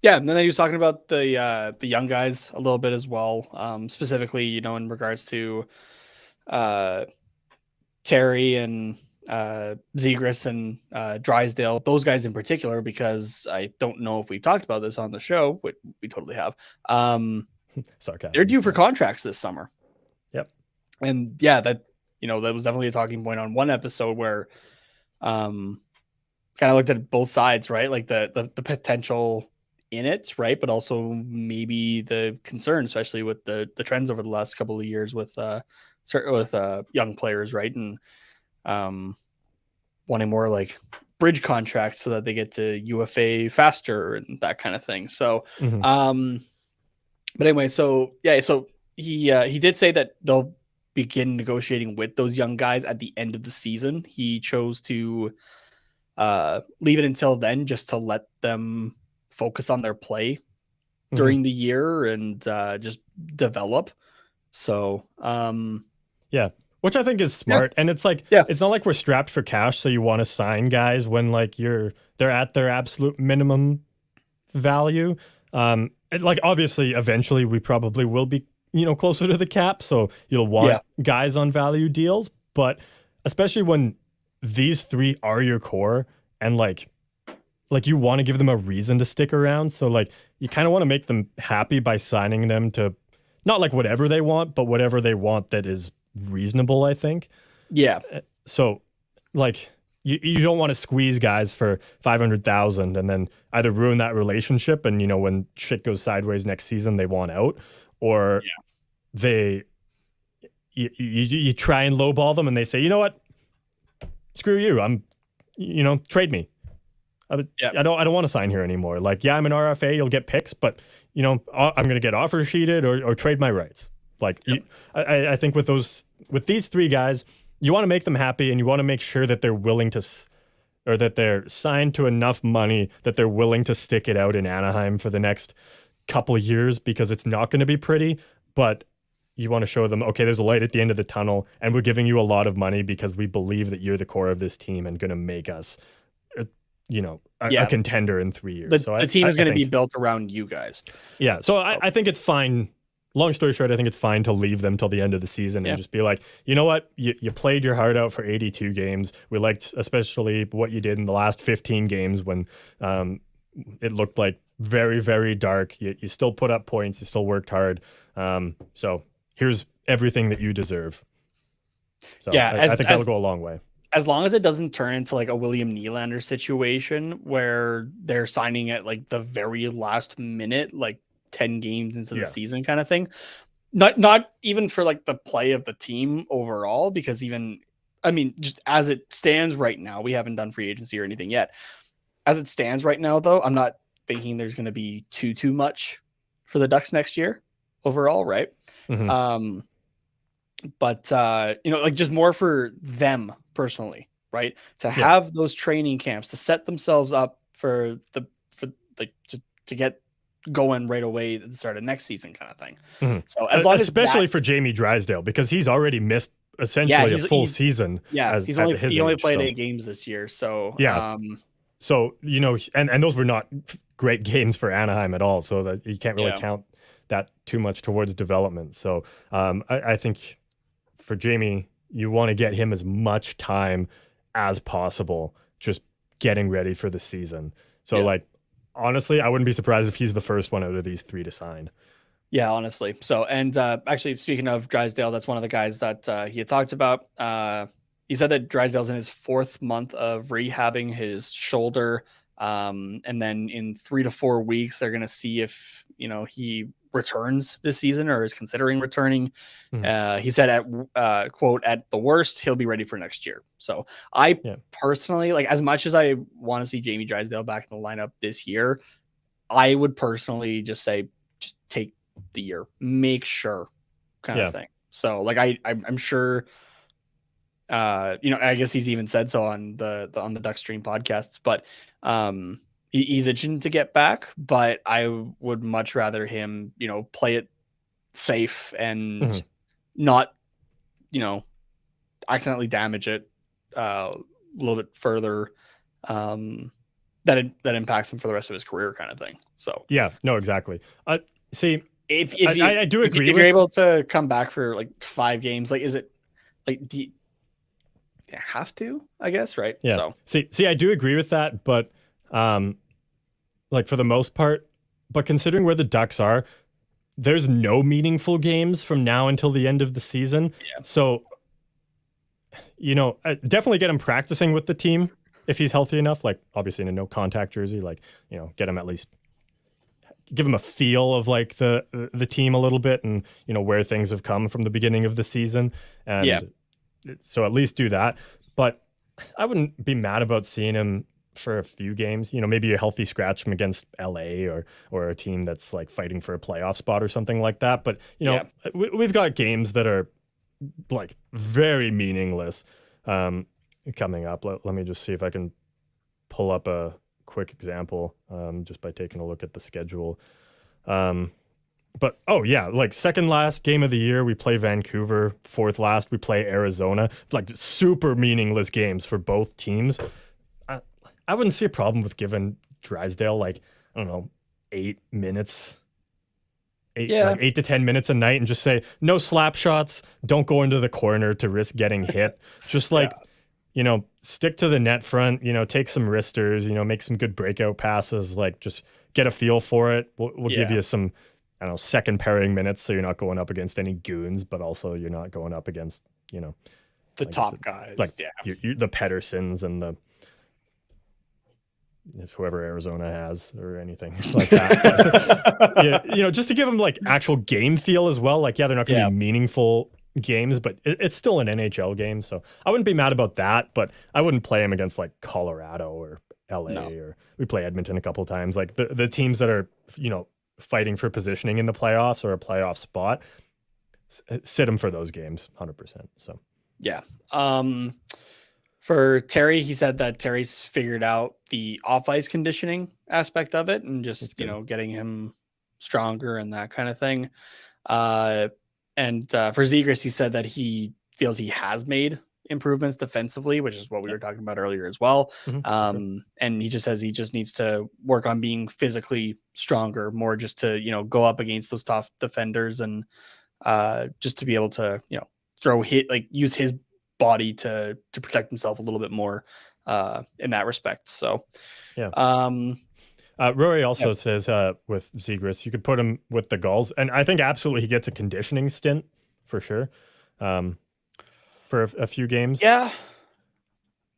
and then he was talking about the young guys a little bit as well, specifically, you know, in regards to Terry and Zegras and Drysdale, those guys in particular, because I don't know if we talked about this on the show, but we totally have. Sarcasm. They're due for contracts this summer. Yep. And that was definitely a talking point on one episode where kind of looked at both sides, right? Like the potential in it, right? But also maybe the concern, especially with the trends over the last couple of years with young players, right? And wanting more like bridge contracts so that they get to UFA faster and that kind of thing. So, but anyway, so he did say that they'll begin negotiating with those young guys at the end of the season. He chose to leave it until then just to let them focus on their play during the year and just develop. So, which I think is smart. And it's like, it's not like we're strapped for cash. So you want to sign guys when like they're at their absolute minimum value. Like obviously eventually we probably will be, you know, closer to the cap. So you'll want guys on value deals, but especially when these three are your core and like you want to give them a reason to stick around. So like you kind of want to make them happy by signing them to not like whatever they want, but whatever they want that is reasonable, I think. Yeah. So like you don't want to squeeze guys for 500,000 and then either ruin that relationship and, when shit goes sideways next season, they want out, or you try and lowball them and they say, you know what, screw you. Trade me. I don't want to sign here anymore. Like, yeah, I'm an RFA. You'll get picks, but I'm going to get offer sheeted or trade my rights. Like, I think with these three guys, you want to make them happy and you want to make sure that they're willing to, or that they're signed to enough money that they're willing to stick it out in Anaheim for the next couple of years, because it's not going to be pretty, but you want to show them, okay, there's a light at the end of the tunnel and we're giving you a lot of money because we believe that you're the core of this team and going to make us, a contender in 3 years. The team is going to be built around you guys. Yeah. So I think it's fine. Long story short, I think it's fine to leave them till the end of the season and just be like, you know what? You played your heart out for 82 games. We liked especially what you did in the last 15 games when it looked like very, very dark. You still put up points. You still worked hard. So here's everything that you deserve. So I think that'll go a long way. As long as it doesn't turn into like a William Nylander situation where they're signing at like the very last minute, like 10 games into the season kind of thing. Not even for like the play of the team overall, because just as it stands right now, we haven't done free agency or anything yet. As it stands right now, though, I'm not thinking there's going to be too much for the Ducks next year overall, right? Mm-hmm. But like just more for them personally, right? To have those training camps, to set themselves up to get going right away at the start of next season kind of thing. Mm-hmm. So as long especially for Jamie Drysdale, because he's already missed essentially a full season. Yeah, he only played 8 games this year. So so and those were not great games for Anaheim at all. So that you can't really count that too much towards development. So I think for Jamie, you want to get him as much time as possible, just getting ready for the season. So honestly, I wouldn't be surprised if he's the first one out of these 3 to sign. Yeah, honestly. So, and actually, speaking of Drysdale, that's one of the guys that he had talked about. He said that Drysdale's in his 4th month of rehabbing his shoulder. And then in 3 to 4 weeks, they're going to see if, he returns this season or is considering returning. He said quote, at the worst, he'll be ready for next year. So I personally, like, as much as I want to see Jamie Drysdale back in the lineup this year, I would personally just say, just take the year, make sure kind of thing. So like, I'm sure, I guess he's even said so on the Duck Stream podcasts, but he's itching to get back, but I would much rather him, play it safe and not, accidentally damage it a little bit further, that impacts him for the rest of his career kind of thing. So yeah, no, exactly. See, I do agree. If you're able to come back for like 5 games, like, is it like, do you have to, I guess, right? Yeah. So see, I do agree with that, but like for the most part, but considering where the Ducks are, there's no meaningful games from now until the end of the season. Yeah. So, definitely get him practicing with the team if he's healthy enough, like obviously in a no contact jersey, like, get him at least, give him a feel of like the team a little bit and, where things have come from the beginning of the season. And so at least do that. But I wouldn't be mad about seeing him for a few games, maybe a healthy scratch him against LA or a team that's like fighting for a playoff spot or something like that. But, we've got games that are like very meaningless coming up. Let me just see if I can pull up a quick example just by taking a look at the schedule. But like second last game of the year, we play Vancouver. 4th last, we play Arizona. Like super meaningless games for both teams. I wouldn't see a problem with giving Drysdale like, I don't know, 8 minutes, 8 to 10 minutes a night, and just say no slap shots. Don't go into the corner to risk getting hit. Just like, stick to the net front. Take some wristers. Make some good breakout passes. Like just get a feel for it. We'll give Yeah. you some, I don't know, second pairing minutes, so you're not going up against any goons, but also you're not going up against, you know, The like I top said, guys. like Yeah. the Pedersons and the whoever Arizona has or anything like that. But, yeah, you know, just to give them like actual game feel as well. Like, yeah, they're not going to be meaningful games, but it's still an NHL game. So I wouldn't be mad about that, but I wouldn't play them against like Colorado or LA or we play Edmonton a couple of times. Like the teams that are, you know, fighting for positioning in the playoffs or a playoff spot, sit them for those games 100%. So, yeah. For Terry, he said that Terry's figured out the off-ice conditioning aspect of it and just, you know, getting him stronger and that kind of thing. And for Zegras, he said that he feels he has made improvements defensively, which is what we were talking about earlier as well. And he just says he just needs to work on being physically stronger, more just to, you know, go up against those tough defenders and just to be able to, you know, use his body to protect himself a little bit more in that respect. So Rory also says with Zegras, you could put him with the Gulls, and I think absolutely he gets a conditioning stint for sure for a few games. Yeah,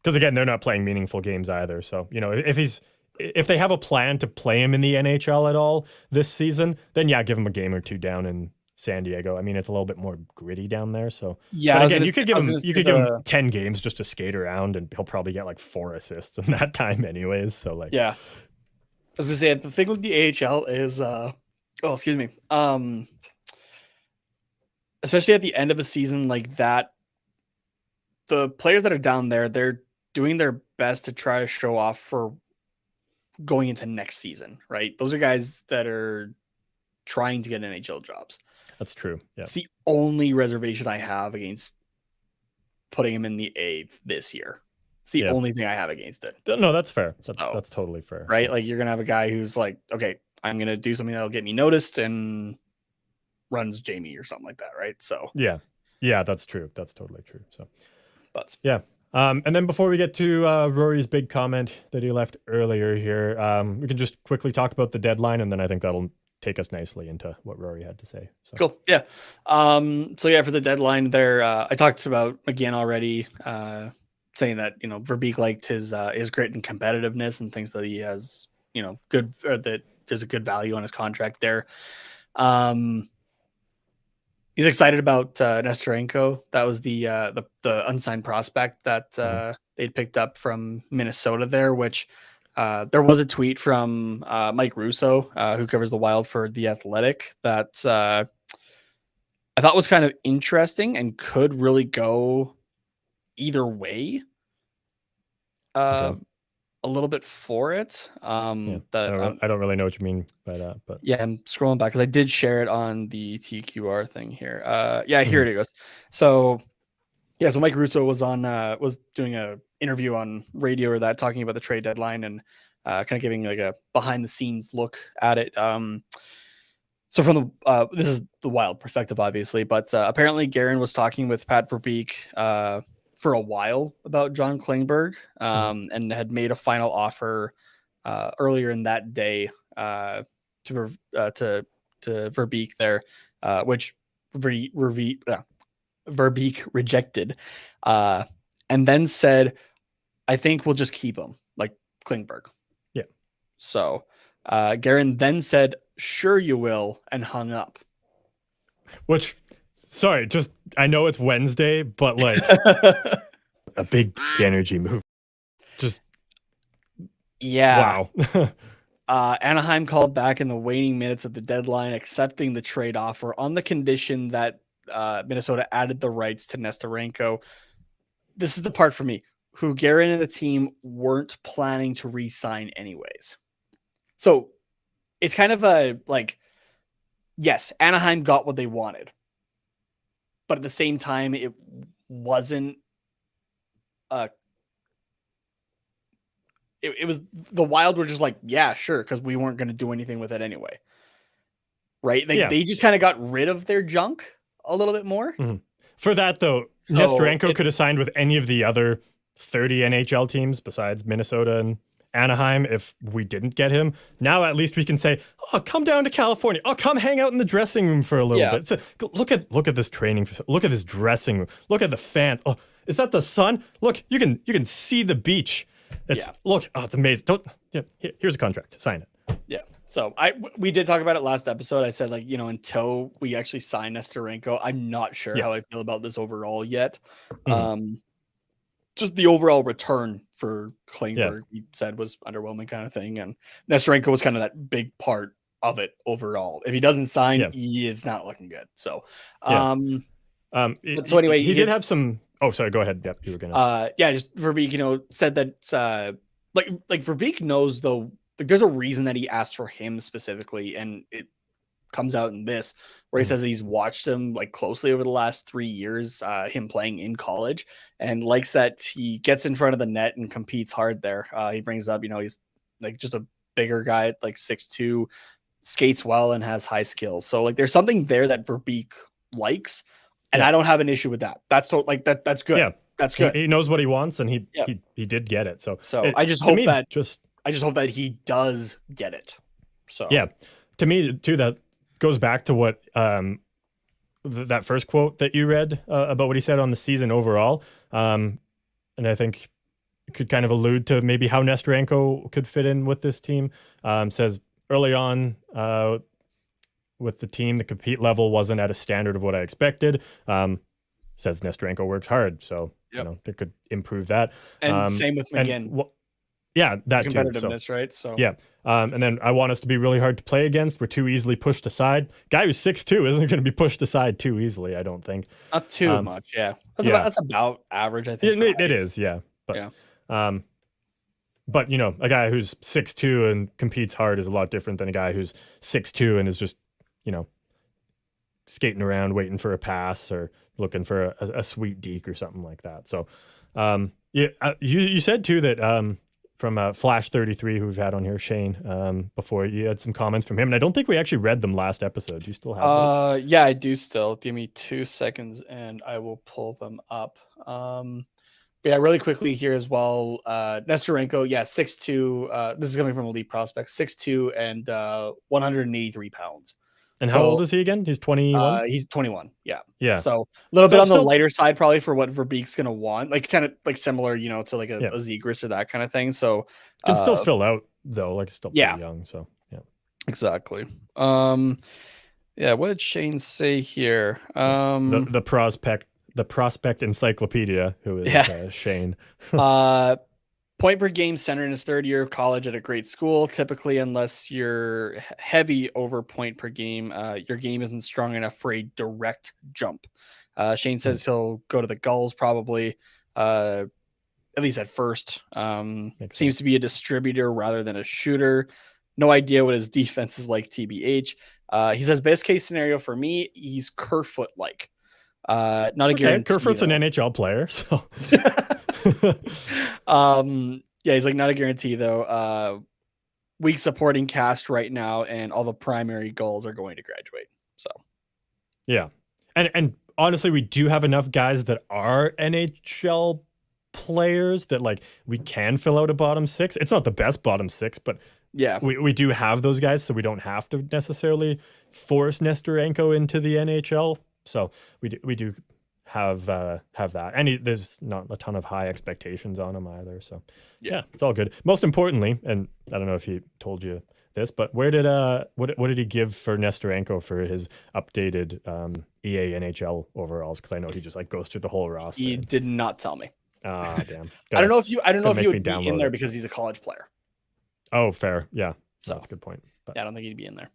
because again, they're not playing meaningful games either. So you know, if they have a plan to play him in the NHL at all this season, then yeah, give him a game or two down in San Diego. I mean, it's a little bit more gritty down there. So yeah, but again, you could give him 10 games just to skate around, and he'll probably get like 4 assists in that time, anyways. So like, yeah. I was gonna say the thing with the AHL is, excuse me, especially at the end of a season like that, the players that are down there, they're doing their best to try to show off for going into next season, right? Those are guys that are trying to get NHL jobs. That's true. Yeah. It's the only reservation I have against putting him in the A this year. It's the only thing I have against it. No, that's fair. That's totally fair. Right? Like you're going to have a guy who's like, okay, I'm going to do something that'll get me noticed and runs Jamie or something like that. Right. So yeah, that's true. That's totally true. So, but yeah. And then before we get to Rory's big comment that he left earlier here, we can just quickly talk about the deadline, and then I think that'll take us nicely into what Rory had to say. So. Cool. Yeah. So yeah, for the deadline there, I talked about McGinn already, saying that, you know, Verbeek liked his grit and competitiveness and thinks that he has, you know, that there's a good value on his contract there. He's excited about Nestorenko. That was the unsigned prospect that they'd picked up from Minnesota there, which there was a tweet from Mike Russo, who covers the Wild for The Athletic, that I thought was kind of interesting and could really go either way. A little bit for it. I don't really know what you mean by that, but yeah, I'm scrolling back because I did share it on the TQR thing here. Here it goes. So yeah, so Mike Russo was doing a interview on radio or that, talking about the trade deadline and kind of giving like a behind the scenes look at it. So from the this is the Wild perspective, obviously, but apparently Guerin was talking with Pat Verbeek for a while about John Klingberg, and had made a final offer earlier in that day to Verbeek there, which Verbeek rejected, and then said, "I think we'll just keep him, like Klingberg." Yeah. So Guerin then said, "Sure you will," and hung up. Which, sorry, just I know it's Wednesday, but like a big energy move. Just yeah. Wow. Anaheim called back in the waning minutes of the deadline, accepting the trade offer on the condition that Minnesota added the rights to Nestorenko. This is the part for me, who Guerin and the team weren't planning to re-sign anyways. So it's kind of a like, yes, Anaheim got what they wanted, but at the same time, it wasn't. It was the Wild were just like, yeah, sure, because we weren't going to do anything with it anyway, right? They just kind of got rid of their junk a little bit more. Mm-hmm. For that though, Nestorenko could have signed with any of the other 30 NHL teams besides Minnesota and Anaheim if we didn't get him. Now at least we can say, "Oh, come down to California. Oh, come hang out in the dressing room for a little bit." So look at this training facility. Look at this dressing room. Look at the fans. Oh, is that the sun? Look, you can see the beach. Look. Oh, it's amazing. Here's a contract. Sign it. Yeah. So we did talk about it last episode. I said, like, until we actually sign Nesterenko, I'm not sure how I feel about this overall yet. Just the overall return for Klingberg, we said, was underwhelming kind of thing. And Nesterenko was kind of that big part of it overall. If he doesn't sign, he is not looking good. So, so anyway, he did have some. Oh, sorry. Go ahead. Yep, you were gonna. Just Verbeek, said that like Verbeek knows though. Like, there's a reason that he asked for him specifically, and it comes out in this where he says he's watched him like closely over the last 3 years, him playing in college, and likes that he gets in front of the net and competes hard there. He brings up, he's like just a bigger guy, like 6'2", skates well and has high skills. So like there's something there that Verbeek likes, and I don't have an issue with that. That's that's good. Yeah, that's good. He knows what he wants, and he did get it. So I just hope that he does get it. So to me too, that goes back to what that first quote that you read about what he said on the season overall, and I think it could kind of allude to maybe how Nesterenko could fit in with this team. Says early on with the team, the compete level wasn't at a standard of what I expected. Says Nesterenko works hard, so they could improve that. And same with McGinn. That competitiveness, too. Right? So and then I want us to be really hard to play against. We're too easily pushed aside. Guy who's 6'2" isn't going to be pushed aside too easily, I don't think. Not too much, That's about average, I think. It is, But but a guy who's 6'2" and competes hard is a lot different than a guy who's 6'2" and is just skating around waiting for a pass or looking for a sweet deke or something like that. So you said too that from Flash 33, who we've had on here, Shane, before, you had some comments from him, and I don't think we actually read them last episode. Do you still have those? Yeah, I do still. Give me 2 seconds and I will pull them up. Really quickly here as well. Nesterenko, 6'2". This is coming from Elite Prospects, 6'2" and 183 pounds. And how old is he again? He's 21? He's 21. Yeah. So a little bit on the lighter side, probably, for what Verbeek's going to want. Like kind of like similar, to like a Zegras or that kind of thing. So can still fill out though, like still pretty young. So exactly. What did Shane say here? The prospect encyclopedia, who is Shane. Point per game center in his third year of college at a great school. Typically, unless you're heavy over point per game, your game isn't strong enough for a direct jump. Shane says he'll go to the Gulls probably, at least at first. Seems to be a distributor rather than a shooter. No idea what his defense is like, TBH. He says best case scenario for me, he's Kerfoot-like. Not a guarantee. Kerfoot's an NHL player, so... he's like not a guarantee though. Weak supporting cast right now, and all the primary goals are going to graduate. So and honestly, we do have enough guys that are NHL players that like we can fill out a bottom six. It's not the best bottom six, but we do have those guys, so we don't have to necessarily force Nesterenko into the NHL. So we do have that, and there's not a ton of high expectations on him either. So it's all good. Most importantly, and I don't know if he told you this, but where did what did he give for Nesterenko for his updated EA NHL overalls? Because I know he just like goes through the whole roster. He did not tell me. Damn. I don't know if he would be in there because he's a college player. Oh, fair. Yeah, so that's a good point. But, I don't think he'd be in there.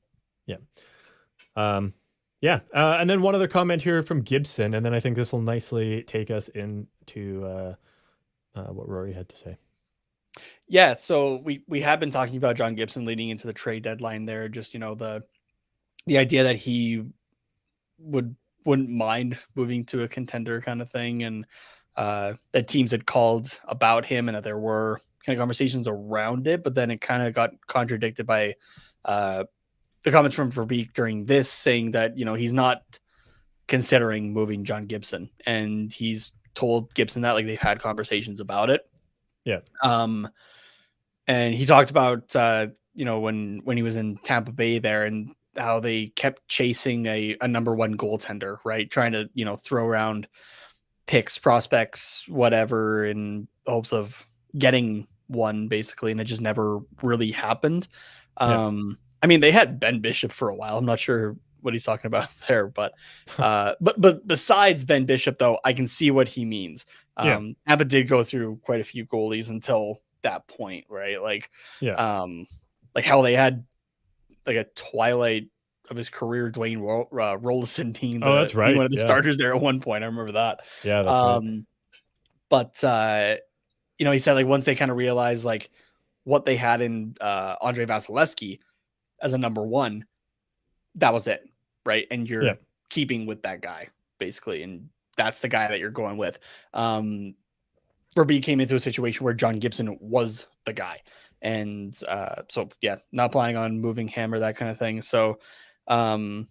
And then one other comment here from Gibson, and then I think this will nicely take us into what Rory had to say. Yeah, so we have been talking about John Gibson leading into the trade deadline there. Just the idea that he wouldn't mind moving to a contender kind of thing, and that teams had called about him, and that there were kind of conversations around it, but then it kind of got contradicted by the comments from Verbeek during this, saying that he's not considering moving John Gibson, and he's told Gibson that like they've had conversations about it. And he talked about when he was in Tampa Bay there, and how they kept chasing a number one goaltender, right? Trying to throw around picks, prospects, whatever, in hopes of getting one, basically, and it just never really happened. Yeah. I mean, they had Ben Bishop for a while. I'm not sure what he's talking about there, but besides Ben Bishop, though, I can see what he means. Yeah. Tampa did go through quite a few goalies until that point, right? Like how they had like a twilight of his career, Dwayne Rolison being that's right. one of the starters there at one point. I remember that. Yeah, that's right. But he said, like, once they kind of realized like what they had in Andrei Vasilevsky as a number one, that was it, right? And you're keeping with that guy, basically, and that's the guy that you're going with. Verbeek came into a situation where John Gibson was the guy. And so not planning on moving him or that kind of thing. So I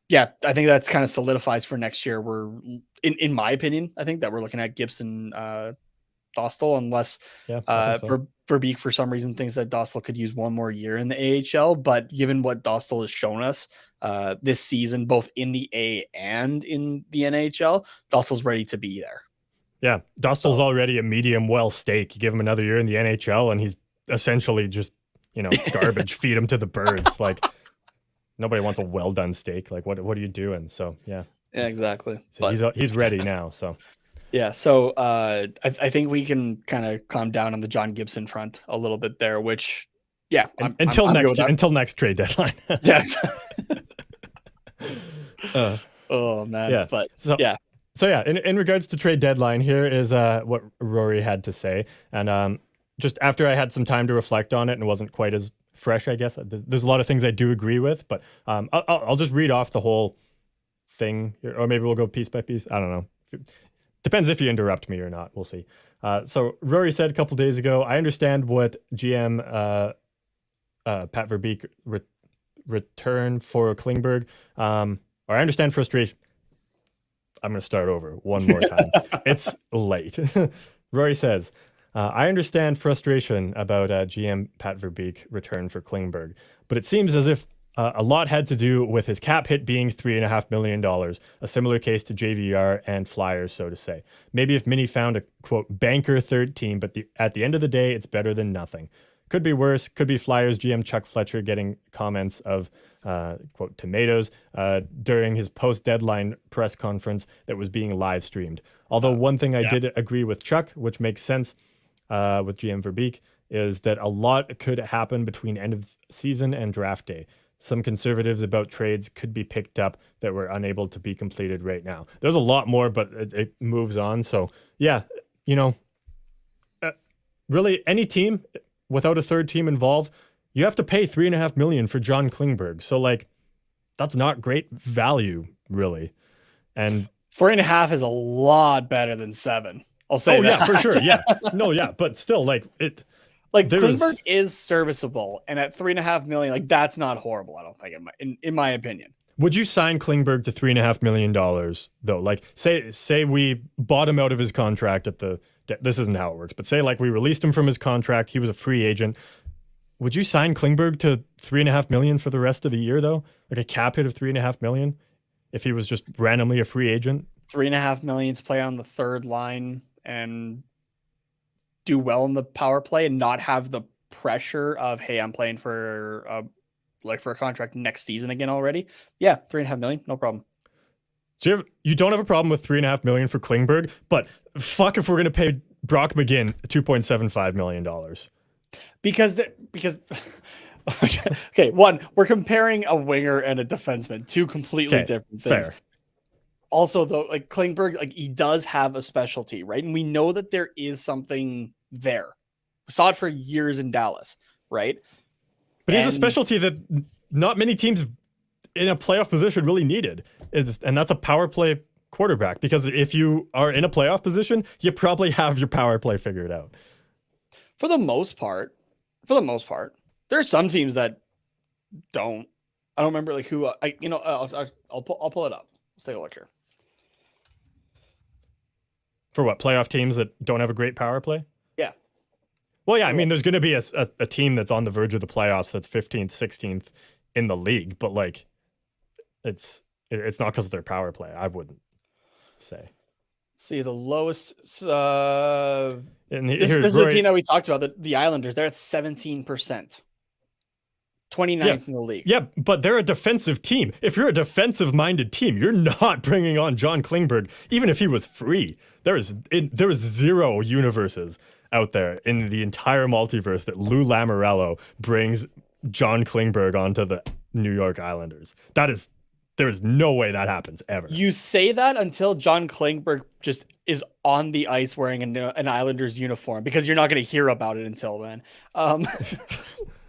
think that's kind of solidifies for next year. We're in my opinion, I think that we're looking at Gibson, Dostal, unless Verbeek for some reason thinks that Dostal could use one more year in the AHL. But given what Dostal has shown us this season, both in the A and in the NHL, Dostal's ready to be there. Yeah, Dostal's already a medium well steak. You give him another year in the NHL, and he's essentially just garbage. Feed him to the birds. Like, nobody wants a well done steak. Like, what are you doing? So yeah, exactly. So he's ready now. So yeah, so I think we can kind of calm down on the John Gibson front a little bit there. Which until next trade deadline. Yes. Oh man. Yeah. But So in regards to trade deadline, here is what Rory had to say. And just after I had some time to reflect on it and it wasn't quite as fresh, I guess. There's a lot of things I do agree with, but I'll just read off the whole thing here, or maybe we'll go piece by piece. I don't know. Depends if you interrupt me or not. We'll see. So Rory said a couple days ago, I understand what GM Pat Verbeek return for Klingberg. Or I understand frustration. I'm going to start over one more time. It's late. Rory says, I understand frustration about GM Pat Verbeek return for Klingberg, but it seems as if a lot had to do with his cap hit being $3.5 million, a similar case to JVR and Flyers, so to say. Maybe if Minnie found a, quote, banker third team, but at the end of the day, it's better than nothing. Could be worse. Could be Flyers GM Chuck Fletcher getting comments of, quote, tomatoes during his post-deadline press conference that was being live streamed. Although one thing I did agree with Chuck, which makes sense with GM Verbeek, is that a lot could happen between end of season and draft day. Some conservatives about trades could be picked up that were unable to be completed right now. There's a lot more, but it moves on. So, really, any team without a third team involved, you have to pay $3.5 million for John Klingberg. So, that's not great value, really. And 3.5 is a lot better than 7. I'll say that. Yeah, for sure. Yeah. No, yeah, but still, Klingberg is serviceable, and at $3.5 million, that's not horrible. I don't think, in my opinion. Would you sign Klingberg to $3.5 million though? Say we bought him out of his contract this isn't how it works, but say we released him from his contract, he was a free agent. Would you sign Klingberg to $3.5 million for the rest of the year though? Like a cap hit of $3.5 million if he was just randomly a free agent? $3.5 million to play on the third line and do well in the power play and not have the pressure of, hey, I'm playing for a contract next season again already. Yeah, $3.5 million, no problem. So you don't have a problem with $3.5 million for Klingberg, but fuck if we're gonna pay Brock McGinn $2.75 million. Because okay, one, we're comparing a winger and a defenseman, two completely different things. Fair. Also, though, Klingberg, he does have a specialty, right? And we know that there is something there. We saw it for years in Dallas, right? But he's a specialty that not many teams in a playoff position really needed. And that's a power play quarterback. Because if you are in a playoff position, you probably have your power play figured out. For the most part, there are some teams that don't. I don't remember who. I'll pull it up. Let's take a look here. For what, playoff teams that don't have a great power play? Yeah. Well, yeah, I mean, there's going to be a team that's on the verge of the playoffs that's 15th, 16th in the league, but like, it's not because of their power play. I wouldn't say. See the lowest. And This here's is a Rory. team that we talked about. The Islanders. They're at 17%, 29th in the league. Yeah, but they're a defensive team. If you're a defensive-minded team, you're not bringing on John Klingberg, even if he was free. There is zero universes out there in the entire multiverse that Lou Lamoriello brings John Klingberg onto the New York Islanders. There is no way that happens ever. You say that until John Klingberg just is on the ice wearing an Islanders uniform, because you're not going to hear about it until then.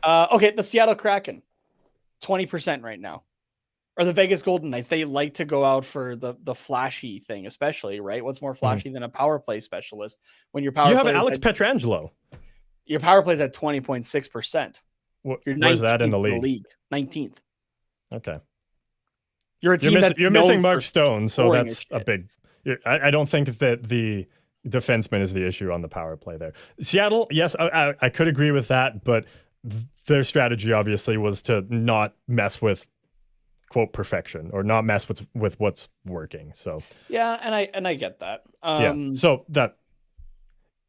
Okay, the Seattle Kraken, 20% right now. Or the Vegas Golden Knights, they like to go out for the flashy thing, especially, right? What's more flashy than a power play specialist when your power You have play Alex Pietrangelo. Your power play is at 20.6%. Where's that in the league? 19th. Okay. You're a team you're missing Mark Stone, so scoring that's a big. I don't think that the defenseman is the issue on the power play there. Seattle, yes, I could agree with that, but their strategy obviously was to not mess with quote perfection, or not mess with what's working. So yeah, and I get that. So that,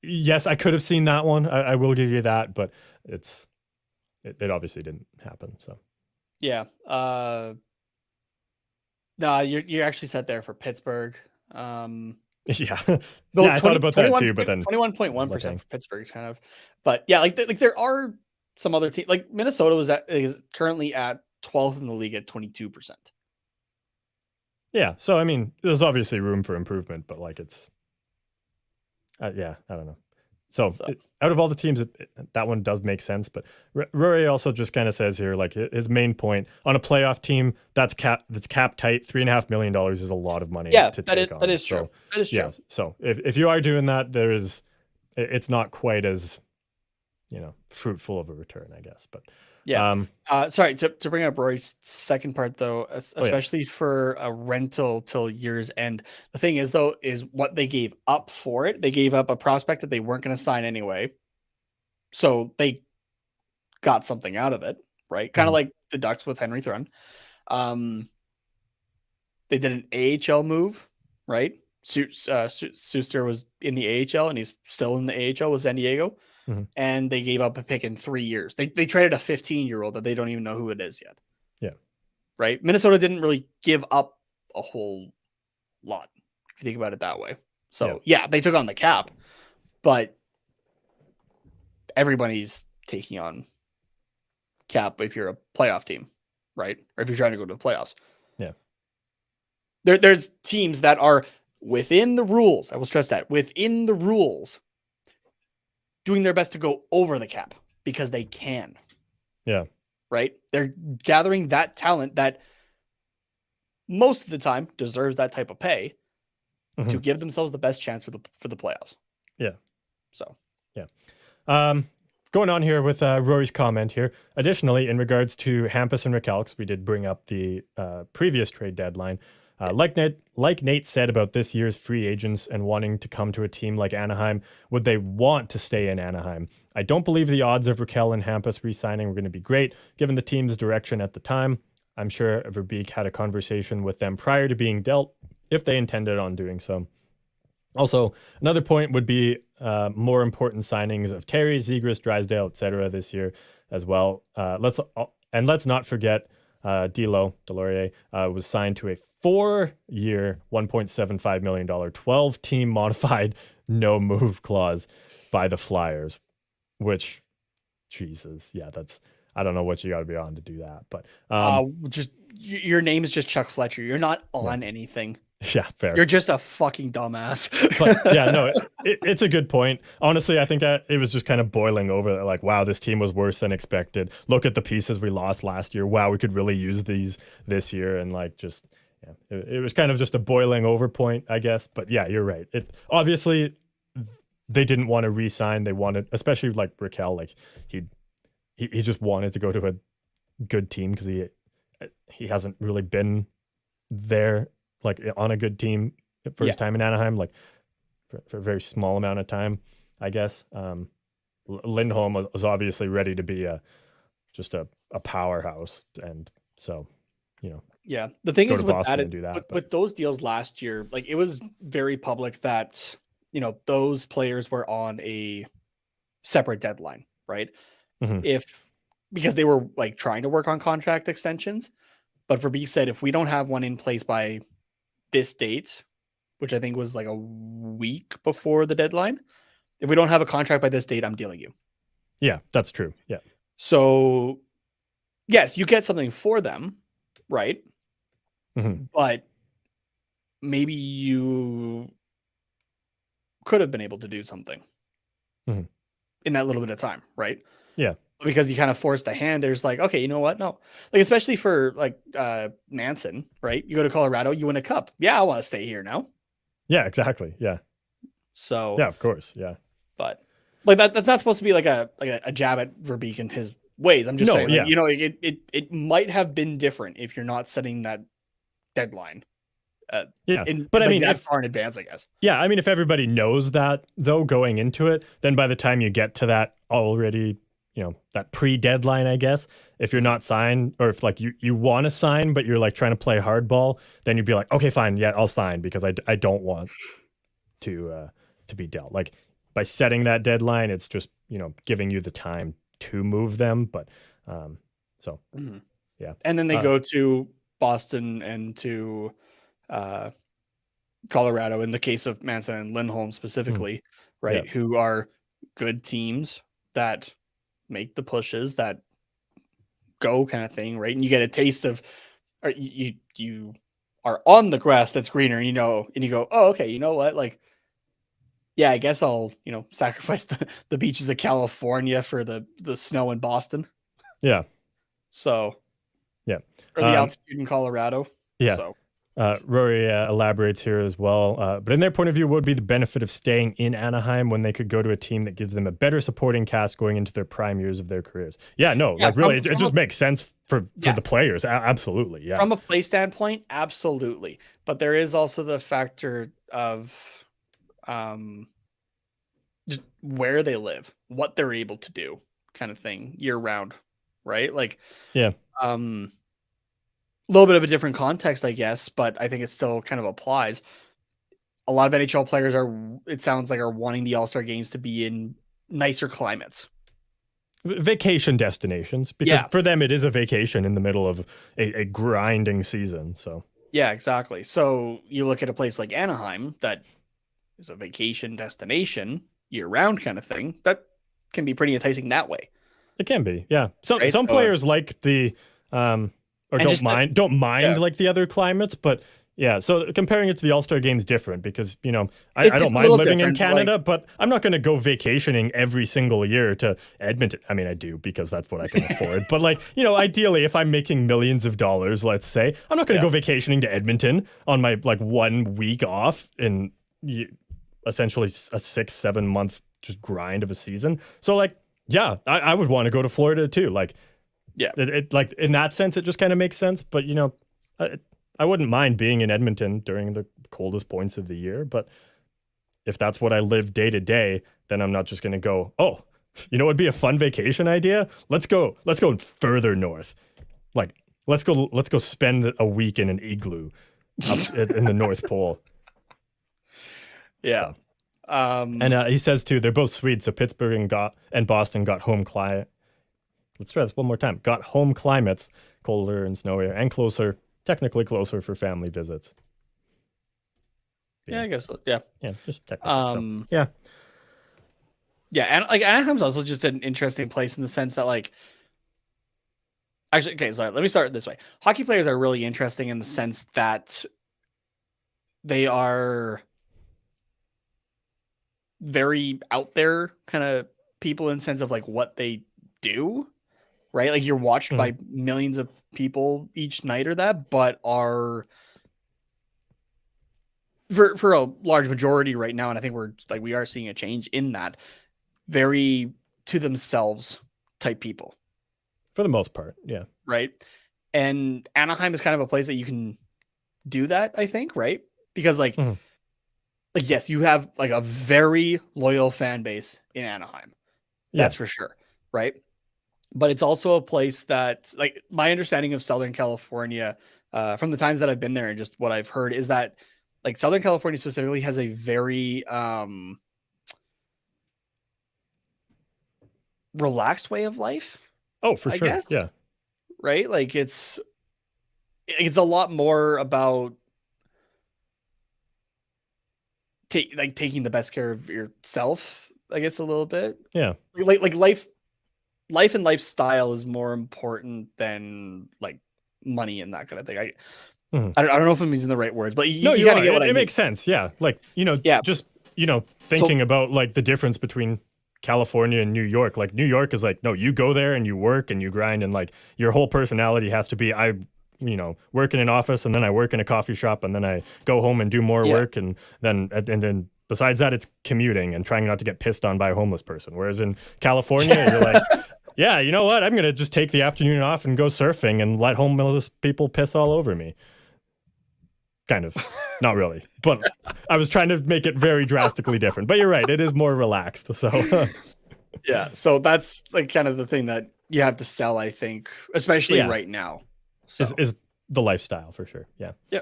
yes, I could have seen that one. I will give you that, but it obviously didn't happen. So yeah. No, you're actually set there for Pittsburgh. yeah. I thought about that too, but then 21.1% for Pittsburgh's kind of. But yeah, like there are some other teams. Like Minnesota is currently at 12th in the league at 22%. Yeah, so I mean, there's obviously room for improvement, but like it's, yeah, I don't know. So out of all the teams, that one does make sense. But Rory also just kind of says here, like his main point on a playoff team that's cap tight, $3.5 million is a lot of money. Yeah, to that take is on. that is true. That is true. Yeah, so if you are doing that, it's not quite as, fruitful of a return, I guess. But yeah. Sorry to bring up Rory's second part though, especially for a rental till year's end. The thing is though, is what they gave up for it. They gave up a prospect that they weren't going to sign anyway, so they got something out of it, right? Kind of like the Ducks with Henry Thrun. They did an AHL move, right? Suster was in the AHL and he's still in the AHL with San Diego. And they gave up a pick in 3 years. They traded a 15-year-old that they don't even know who it is yet. Yeah. Right? Minnesota didn't really give up a whole lot, if you think about it that way. So, yeah, they took on the cap, but everybody's taking on cap if you're a playoff team, right? Or if you're trying to go to the playoffs. Yeah. There's teams that are within the rules. I will stress that. Within the rules, doing their best to go over the cap because they can. Yeah. Right? They're gathering that talent that most of the time deserves that type of pay to give themselves the best chance for the playoffs. Yeah. So, yeah. Going on here with Rory's comment here. Additionally, in regards to Hampus and Raquel, we did bring up the previous trade deadline. Like Nate said about this year's free agents and wanting to come to a team like Anaheim, would they want to stay in Anaheim? I don't believe the odds of Raquel and Hampus re-signing were going to be great, given the team's direction at the time. I'm sure Verbeek had a conversation with them prior to being dealt, if they intended on doing so. Also, another point would be more important signings of Terry, Zegras, Drysdale, etc. this year as well. Let's not forget Delorier was signed to a 4-year, $1.75 million, 12-team modified no-move clause by the Flyers, which, Jesus, yeah, I don't know what you got to be on to do that, but just your name is just Chuck Fletcher. You're not on anything. Yeah, fair. You're just a fucking dumbass. But yeah, no, it's a good point. Honestly, I think that it was just kind of boiling over. Like, wow, this team was worse than expected. Look at the pieces we lost last year. Wow, we could really use these this year, and like just. Yeah, it was kind of just a boiling over point, I guess. But yeah, you're right. Obviously they didn't want to re-sign. They wanted, especially like Raquel, like he just wanted to go to a good team because he hasn't really been there like on a good team first time in Anaheim, like for a very small amount of time, I guess. Lindholm was obviously ready to be just a powerhouse, and so Yeah. The thing go is to with Boston that, and do that. with those deals last year, like it was very public that, those players were on a separate deadline, right? Mhm. Because they were like trying to work on contract extensions. But Verbeek said, if we don't have one in place by this date, which I think was like a week before the deadline, if we don't have a contract by this date, I'm dealing you. Yeah, that's true. Yeah. So yes, you get something for them, right? Mhm. But maybe you could have been able to do something Mhm. in that little bit of time, right? Yeah. Because you kind of forced the hand. There's like, okay, you know what? No, like especially for like Manson, right? You go to Colorado, you win a cup. Yeah, I want to stay here now. Yeah, exactly. Yeah. So Yeah, of course. Yeah. but like that's not supposed to be like a jab at Verbeek and his ways. I'm just No, saying, like, yeah. it might have been different if you're not setting that deadline Yeah. in But I like mean, that if far in advance, I guess. yeah, I mean, if everybody knows that though going into it, then by the time you get to that already, that pre-deadline, I guess, if you're not signed, or if like you want to sign but you're like trying to play hardball, then you'd be like, okay, fine, yeah, I'll sign because I don't want to be dealt. Like by setting that deadline, it's just giving you the time to move them. But so Mhm. yeah, And then they go to Boston and to Colorado in the case of Manson and Lindholm specifically, right? Yeah. Who are good teams that make the pushes, that go kind of thing, right? And you get a taste of, or you are on the grass that's greener, and and you go, oh, okay, you know what? Like, yeah, I guess I'll sacrifice the beaches of California for the snow in Boston. Yeah. So Yeah. or the altitude in Colorado. Yeah. So Rory elaborates here as well. But in their point of view, what would be the benefit of staying in Anaheim when they could go to a team that gives them a better supporting cast going into their prime years of their careers? Yeah, no, yeah, like really, it just makes sense for the players. Absolutely. Yeah. from a play standpoint, absolutely. But there is also the factor of just where they live, what they're able to do, kind of thing, year round, right? Like, Yeah. a little bit of a different context, I guess, but I think it still kind of applies. A lot of NHL players it sounds like, are wanting the All-Star games to be in nicer climates. Vacation destinations, because for them it is a vacation in the middle of a grinding season. So yeah, exactly. So you look at a place like Anaheim that is a vacation destination year-round kind of thing. That can be pretty enticing that way. it can be, yeah. Right? Some players like the or don't mind like the other climates, but yeah. So comparing it to the All-Star game is different because I don't mind living in Canada, but I'm not going to go vacationing every single year to Edmonton. I mean, I do because that's what I can afford. But like ideally, if I'm making millions of dollars, let's say, I'm not going to go vacationing to Edmonton on my like 1 week off in essentially a 6-7 month just grind of a season. So like, yeah, I would want to go to Florida too. Like, yeah, it like in that sense, it just kind of makes sense. But I wouldn't mind being in Edmonton during the coldest points of the year. But if that's what I live day to day, then I'm not just going to go, oh, it'd be a fun vacation idea. Let's go further north. Like, let's go spend a week in an igloo up in the North Pole. Yeah. So. And he says too, they're both Swedes. So Pittsburgh and Boston got home climate. Let's try this one more time. Got home climates, colder and snowier, and closer, technically closer for family visits. Yeah, I guess so. Yeah. Yeah, just technically. So, yeah. Yeah, and like Anaheim's also just an interesting place in the sense that like actually, okay, sorry, let me start this way. Hockey players are really interesting in the sense that they are very out there kind of people in the sense of like what they do, right? Like you're watched by millions of people each night or that, but are for a large majority right now, and I think we are seeing a change in that, very to themselves type people. For the most part, yeah. Right. And Anaheim is kind of a place that you can do that, I think, right? Because like yes, you have like a very loyal fan base in Anaheim. That's for sure. Right. But it's also a place that, like, my understanding of Southern California, from the times that I've been there and just what I've heard, is that like Southern California specifically has a very relaxed way of life. Oh, for I sure. guess. Yeah. Right. Like it's a lot more about taking the best care of yourself, I guess, a little bit. Yeah. Like life and lifestyle is more important than like money and that kind of thing. I don't know if I'm using the right words, but you kind of get what I mean. It makes sense. Yeah. Like, just, thinking about like the difference between California and New York. Like New York is like, no, you go there and you work and you grind, and like your whole personality has to be, I work in an office, and then I work in a coffee shop, and then I go home and do more work. And then besides that, it's commuting and trying not to get pissed on by a homeless person. Whereas in California, you're like, yeah, you know what? I'm going to just take the afternoon off and go surfing and let homeless people piss all over me. Kind of. Not really. But I was trying to make it very drastically different. But you're right. It is more relaxed. So yeah. So that's like kind of the thing that you have to sell, I think, especially right now. So. Is the lifestyle for sure. Yeah. Yeah.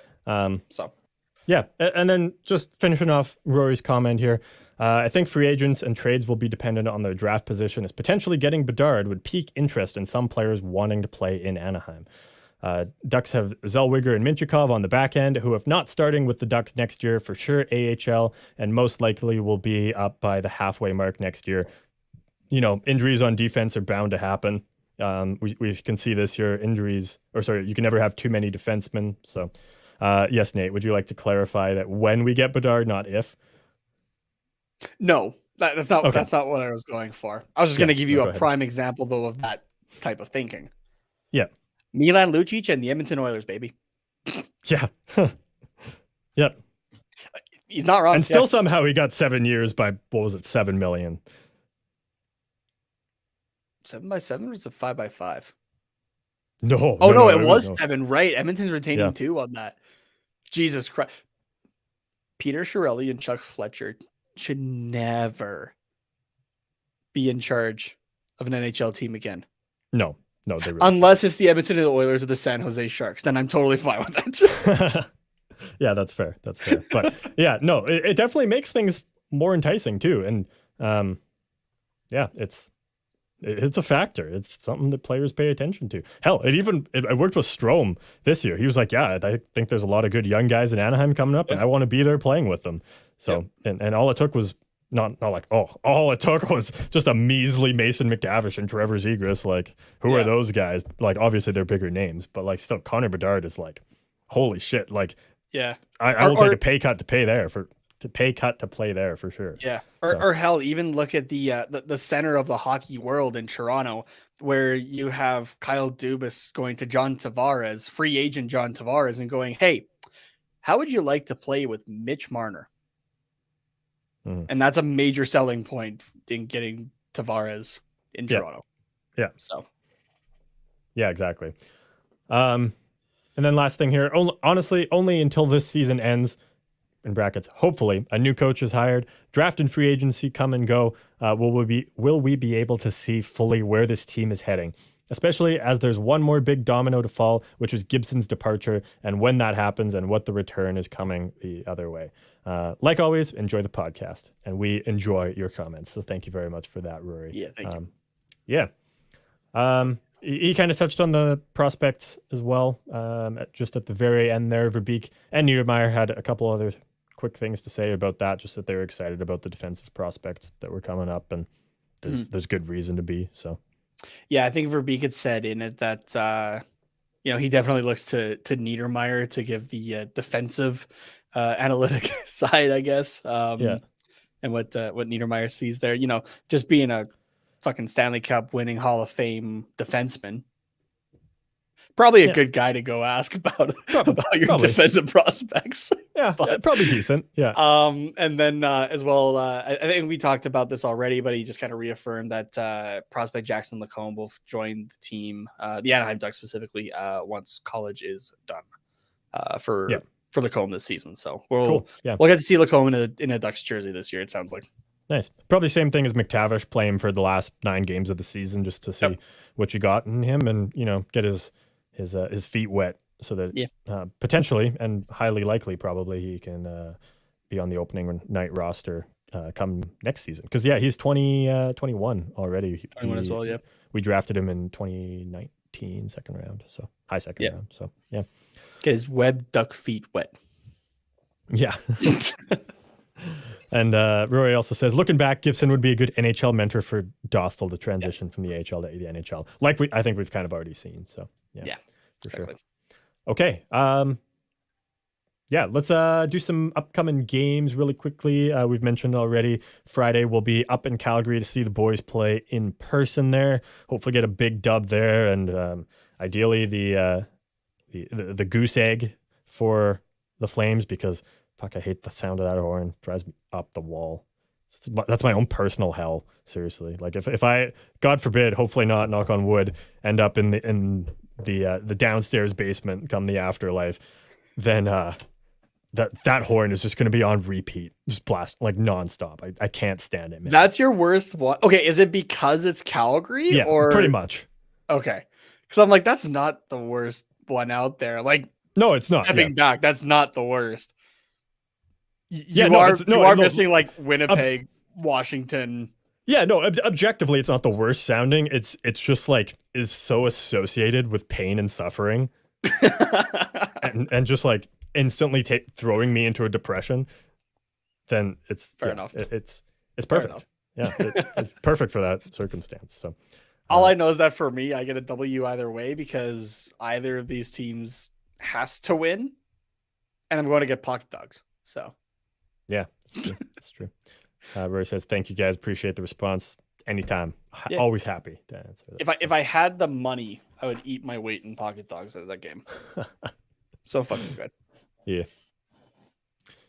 Yeah. And then just finishing off Rory's comment here. I think free agents and trades will be dependent on their draft position, as potentially getting Bedard would pique interest in some players wanting to play in Anaheim. Ducks have Zellweger and Mintyukov on the back end, who, if not starting with the Ducks next year, for sure AHL, and most likely will be up by the halfway mark next year. Injuries on defense are bound to happen. We can see this year you can never have too many defensemen. So, yes, Nate, would you like to clarify that when we get Bedard, not if? No, that's not what I was going for. I was just going to give you a prime example, though, of that type of thinking. Yeah. Milan Lucic and the Edmonton Oilers, baby. Yeah. Yep. He's not wrong. And still somehow he got 7 years by, what was it, $7 million? 7x7 or is it 5x5? No. No, it was 7, right? Edmonton's retaining 2 on that. Jesus Christ. Peter Chiarelli and Chuck Fletcher should never be in charge of an NHL team again. No, they really unless it's the Edmonton Oilers or the San Jose Sharks, then I'm totally fine with that. Yeah, that's fair. But yeah, no, it definitely makes things more enticing too. And yeah, it's a factor. It's something that players pay attention to. Hell, it worked with Strome this year. He was like, yeah, I think there's a lot of good young guys in Anaheim coming up, and I want to be there playing with them. So, and all it took was not like, all it took was just a measly Mason McTavish and Trevor Zegras. Like, who are those guys? Like, obviously they're bigger names, but like still Connor Bedard is like, holy shit. Like, yeah, I will take a pay cut to play there for sure. Yeah. Or hell, even look at the center of the hockey world in Toronto, where you have Kyle Dubas going to John Tavares, free agent John Tavares, and going, hey, how would you like to play with Mitch Marner? And that's a major selling point in getting Tavares in Toronto. Yeah. So. Yeah, exactly. And then last thing here, honestly, only until this season ends, in brackets, hopefully, a new coach is hired, draft and free agency come and go, will we be able to see fully where this team is heading? Especially as there's one more big domino to fall, which is Gibson's departure, and when that happens and what the return is coming the other way. Like always, enjoy the podcast, and we enjoy your comments. So thank you very much for that, Rory. Yeah, thank you. Yeah. He kind of touched on the prospects as well. Just at the very end there, Verbeek and Niedermeyer had a couple other quick things to say about that, just that they were excited about the defensive prospects that were coming up, and there's good reason to be. So. Yeah, I think Verbeek had said in it that he definitely looks to Niedermeyer to give the defensive analytic side, I guess. And what Niedermeyer sees there, just being a fucking Stanley Cup winning Hall of Fame defenseman. Probably a good guy to go ask about your defensive prospects. Yeah, probably decent. Yeah. And then as well, I think we talked about this already, but he just kind of reaffirmed that prospect Jackson Lacombe will join the team, the Anaheim Ducks specifically, once college is done for Lacombe this season. So we'll get to see Lacombe in a Ducks jersey this year, it sounds like. Nice. Probably same thing as McTavish, playing for the last 9 games of the season just to see what you got in him, and get his feet wet so that potentially and highly likely probably he can be on the opening night roster come next season. Because he's 21 already. 21 as well. Yeah, we drafted him in 2019 second round, so high second round. So get his web duck feet wet. Yeah. And Rory also says, looking back, Gibson would be a good NHL mentor for Dostal to transition from the AHL to the NHL. Like I think we've kind of already seen. So yeah, for exactly. sure. Okay. Let's do some upcoming games really quickly. We've mentioned already Friday we'll be up in Calgary to see the boys play in person there. Hopefully get a big dub there, and ideally the goose egg for the Flames, because fuck, I hate the sound of that horn. It drives me up the wall. That's my own personal hell. Seriously, like if I, God forbid, hopefully not, knock on wood, end up in the downstairs basement come the afterlife, then that horn is just going to be on repeat, just blast like nonstop. I can't stand it, man. That's your worst one. Okay, is it because it's Calgary? Yeah, or pretty much. Okay, because I'm like, that's not the worst one out there. Like, no, it's not. Stepping back, that's not the worst. You are missing like Winnipeg, Washington. Yeah, no, objectively, it's not the worst sounding. It's just like is so associated with pain and suffering, and just like instantly throwing me into a depression. Then it's fair enough. It's perfect. Yeah, it's perfect for that circumstance. So all I know is that for me, I get a W either way, because either of these teams has to win, and I'm going to get pocket dogs. So. Yeah, it's true. Rory says, thank you guys. Appreciate the response. Anytime. Always happy to answer that. If I had the money, I would eat my weight in pocket dogs at that game. So fucking good. Yeah.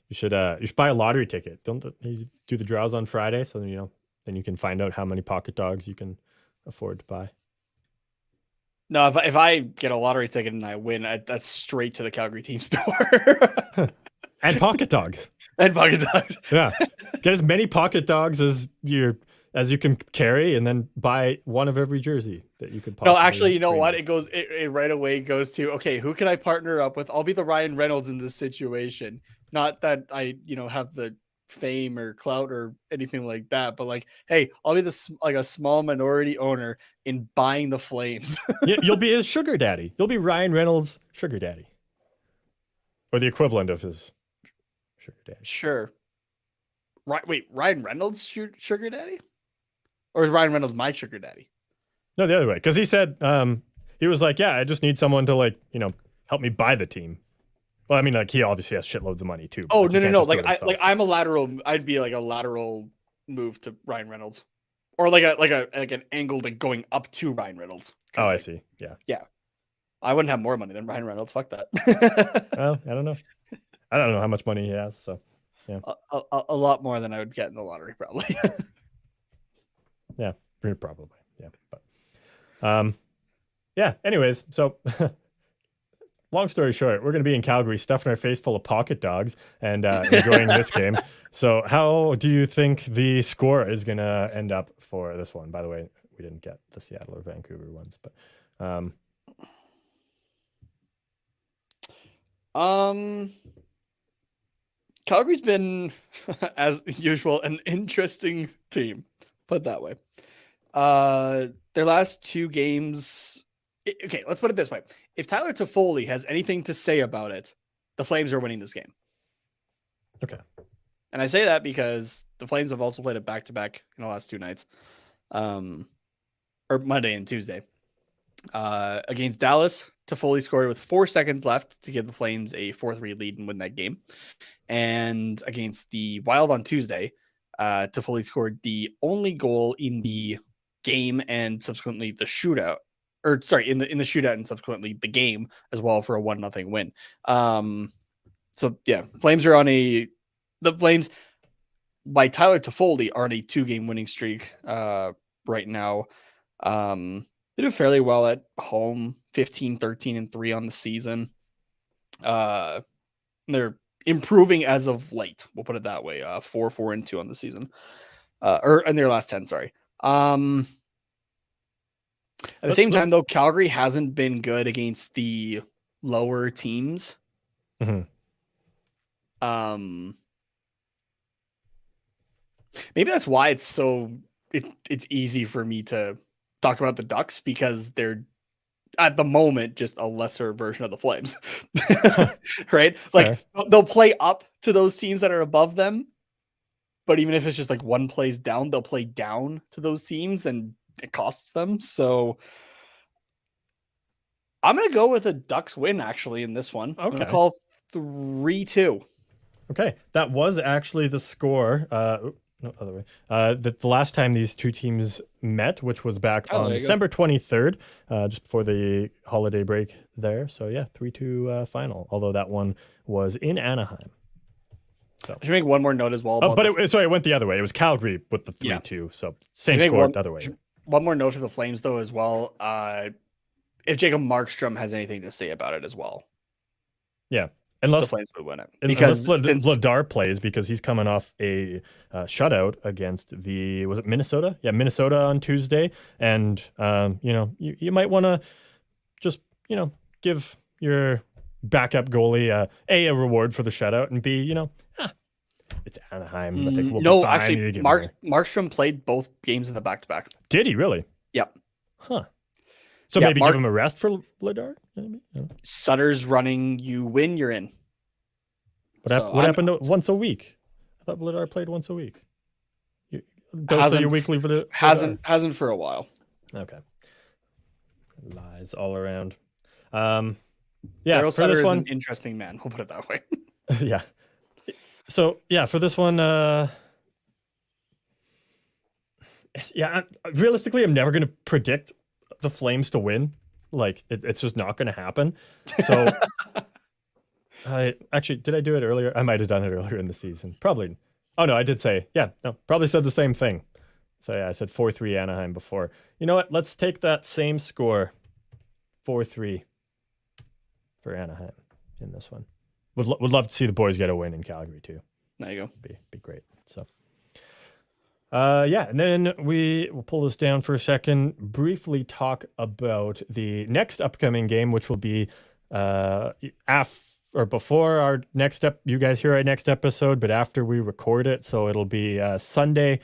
You should buy a lottery ticket. Don't you do the draws on Friday, so then you can find out how many pocket dogs you can afford to buy. No, if I get a lottery ticket and I win, that's straight to the Calgary team store. And pocket dogs. And pocket dogs. Yeah. Get as many pocket dogs as you can carry, and then buy one of every jersey that you could possibly. No, actually, you know what? It right away goes to, okay, who can I partner up with? I'll be the Ryan Reynolds in this situation. Not that I, have the fame or clout or anything like that, but like, hey, I'll be a small minority owner in buying the Flames. You'll be his sugar daddy. You'll be Ryan Reynolds' sugar daddy. Or the equivalent of his sugar daddy. Sure. Right. Wait, Ryan Reynolds' sugar daddy? Or is Ryan Reynolds my sugar daddy? No, the other way. Because he said, he was like, yeah, I just need someone to help me buy the team. Well, I mean, like, he obviously has shitloads of money too. Oh, no. I'm a lateral. I'd be like a lateral move to Ryan Reynolds, or like an angle to going up to Ryan Reynolds. Oh, I see. Yeah. Yeah. I wouldn't have more money than Ryan Reynolds. Fuck that. Well, I don't know. I don't know how much money he has. So, yeah. A lot more than I would get in the lottery, probably. Yeah, probably. Yeah. But, yeah. Anyways, so long story short, we're going to be in Calgary, stuffing our face full of pocket dogs and enjoying this game. So how do you think the score is going to end up for this one? By the way, we didn't get the Seattle or Vancouver ones, but Calgary's been, as usual, an interesting team. Put it that way. Their last 2 games. Okay, let's put it this way. If Tyler Toffoli has anything to say about it, the Flames are winning this game. Okay. And I say that because the Flames have also played it back-to-back in the last 2 nights. Or Monday and Tuesday. Against Dallas, Toffoli scored with 4 seconds left to give the Flames a 4-3 lead and win that game. And against the Wild on Tuesday, Toffoli scored the only goal in the game and subsequently the shootout. Or sorry, in the shootout and subsequently the game as well for a 1-0 win. So yeah, the Flames by Tyler Toffoli are on a 2-game winning streak right now. They do fairly well at home, 15-13-3 on the season. They're improving as of late. We'll put it that way. 4-4-2 on the season. or in their last 10. Sorry. At the same time, though, Calgary hasn't been good against the lower teams. Mhm. Maybe that's why it's easy for me to talk about the Ducks, because they're at the moment just a lesser version of the Flames. Right? Fair. Like they'll play up to those teams that are above them, but even if it's just like one plays down, they'll play down to those teams and it costs them. So I'm going to go with a Ducks win actually in this one. I'm going to call 3-2. Okay, that was actually the score. No, other way. The last time these two teams met, which was back on December 23rd, just before the holiday break there. So yeah, 3-2 final. Although that one was in Anaheim. So I should make one more note as well. But it went the other way. It was Calgary with the 3-2. So same score, the other way. One more note for the Flames though as well. If Jacob Markstrom has anything to say about it as well. Yeah. Unless the Flames would win it, because Vladar plays, because he's coming off a shutout against was it Minnesota? Yeah, Minnesota on Tuesday, and you might want to just give your backup goalie a reward for the shutout, and B it's Anaheim. I think we'll be fine. Actually, Markstrom played both games in the back-to-back. Did he really? Yep. Huh. So maybe give him a rest for Vladar? Sutter's running, you win, you're in. What happened to once a week? I thought Vladar played once a week. Your weekly for the hasn't for a while. Okay. Lies all around. Yeah, Daryl Sutter is an interesting man. We'll put it that way. Yeah. So yeah, for this one, realistically, I'm never going to predict the Flames to win. Like it's just not going to happen. So did I do it earlier? I might have done it earlier in the season. Probably. Oh no, I did say, probably said the same thing. So yeah, I said 4-3 Anaheim before. You know what? Let's take that same score, 4-3 for Anaheim in this one. Would love to see the boys get a win in Calgary too. There you go. Be great. So and then we'll pull this down for a second, briefly talk about the next upcoming game, which will be before our next step. You guys hear our next episode, but after we record it. So it'll be Sunday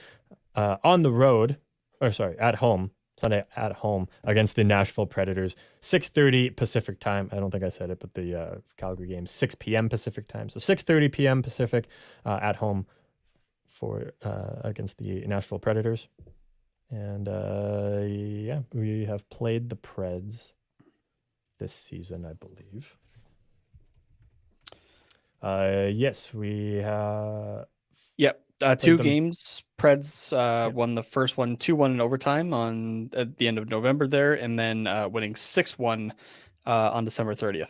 on the road, at home. Sunday at home against the Nashville Predators, 6:30 Pacific time. I don't think I said it, but the Calgary game, 6 p.m. Pacific time. So 6:30 p.m. Pacific at home for against the Nashville Predators. And we have played the Preds this season, I believe. Yes, we have. Yep. 2 games. Preds won the first one 2-1 in overtime at the end of November there, and then winning 6-1 on December 30th.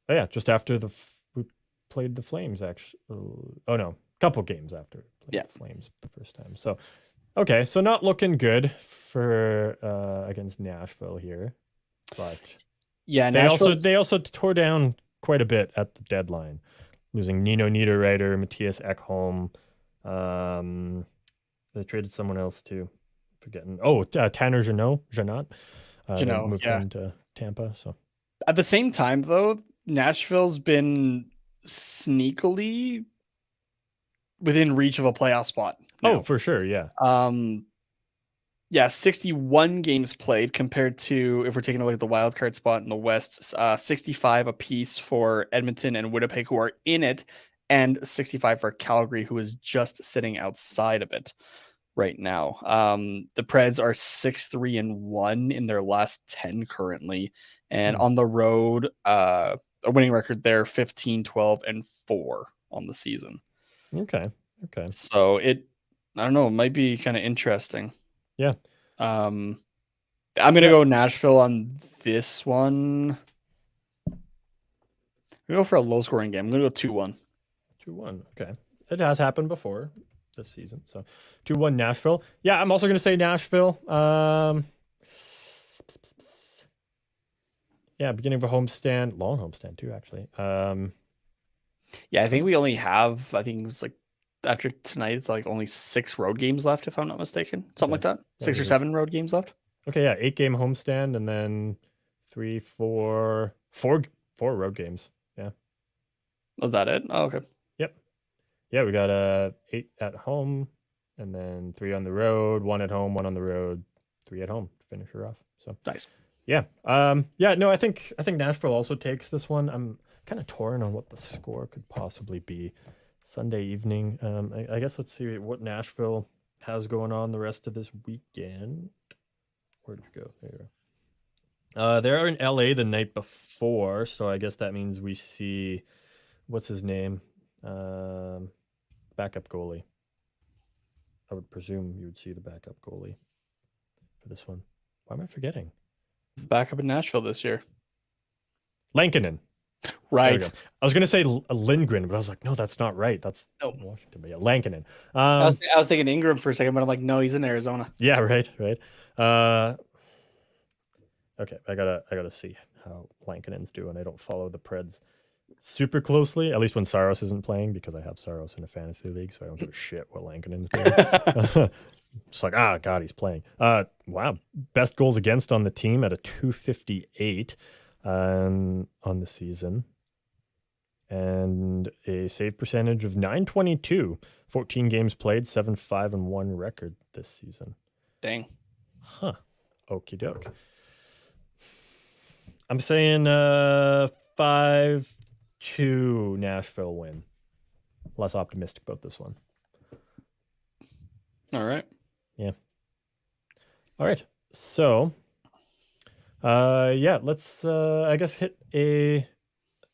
Oh yeah, just after we played the Flames, actually. Oh no, a couple games after the Flames the first time. So okay, so not looking good for against Nashville here, but yeah, they also tore down quite a bit at the deadline, losing Nino Niederreiter, Matthias Ekholm. They traded someone else too. Forgetting. Oh, Tanner Janot. Moved on to Tampa. So at the same time, though, Nashville's been sneakily within reach of a playoff spot now. Oh, for sure. Yeah. 61 games played compared to, if we're taking a look at the wild card spot in the West, 65 apiece for Edmonton and Winnipeg, who are in it, and 65 for Calgary, who is just sitting outside of it right now. The Preds are 6-3-1 in their last 10 currently, and on the road, a winning record there, 15-12-4 on the season. Okay. So I don't know, it might be kind of interesting. Yeah. I'm gonna go Nashville on this one. I'm gonna go for a low scoring game. I'm gonna go 2-1. 2-1. Okay. It has happened before this season. So 2-1 Nashville. Yeah, I'm also gonna say Nashville. Beginning of a homestand, long homestand too, actually. I think we only have, I think it was like after tonight, it's like only 6 road games left, if I'm not mistaken. Something like that. Yeah, 6 or it is. 7 road games left. Okay, yeah, 8-game homestand and then 4 road games. Yeah. Was that it? Oh, okay. Yep. Yeah, we got 8 at home and then 3 on the road, 1 at home, 1 on the road, 3 at home to finish her off. So Nice. yeah. No, I think Nashville also takes this one. I'm kind of torn on what the score could possibly be. Sunday evening. I guess let's see what Nashville has going on the rest of this weekend. Where'd you go? There you go. They're in LA the night before, so I guess that means we see what's his name? Backup goalie. I would presume you would see the backup goalie for this one. Why am I forgetting? Back up in Nashville this year. Lankinen. Right. I was going to say Lindgren, but I was like, no, that's not right. That's Washington. But yeah, Lankinen. I was thinking Ingram for a second, but I'm like, no, he's in Arizona. Yeah, right. Okay, I gotta see how Lankinen's doing. I don't follow the Preds super closely, at least when Saros isn't playing, because I have Saros in a fantasy league, so I don't give a shit what Lankinen's doing. Just like, God, he's playing. Wow, best goals against on the team at a 258 on the season, and a save percentage of 922. 14 games played, 7-5-1 record this season. Dang. Huh. Okie doke. I'm saying 5-2 Nashville win. Less optimistic about this one. All right. Yeah. All right. So, let's I guess hit a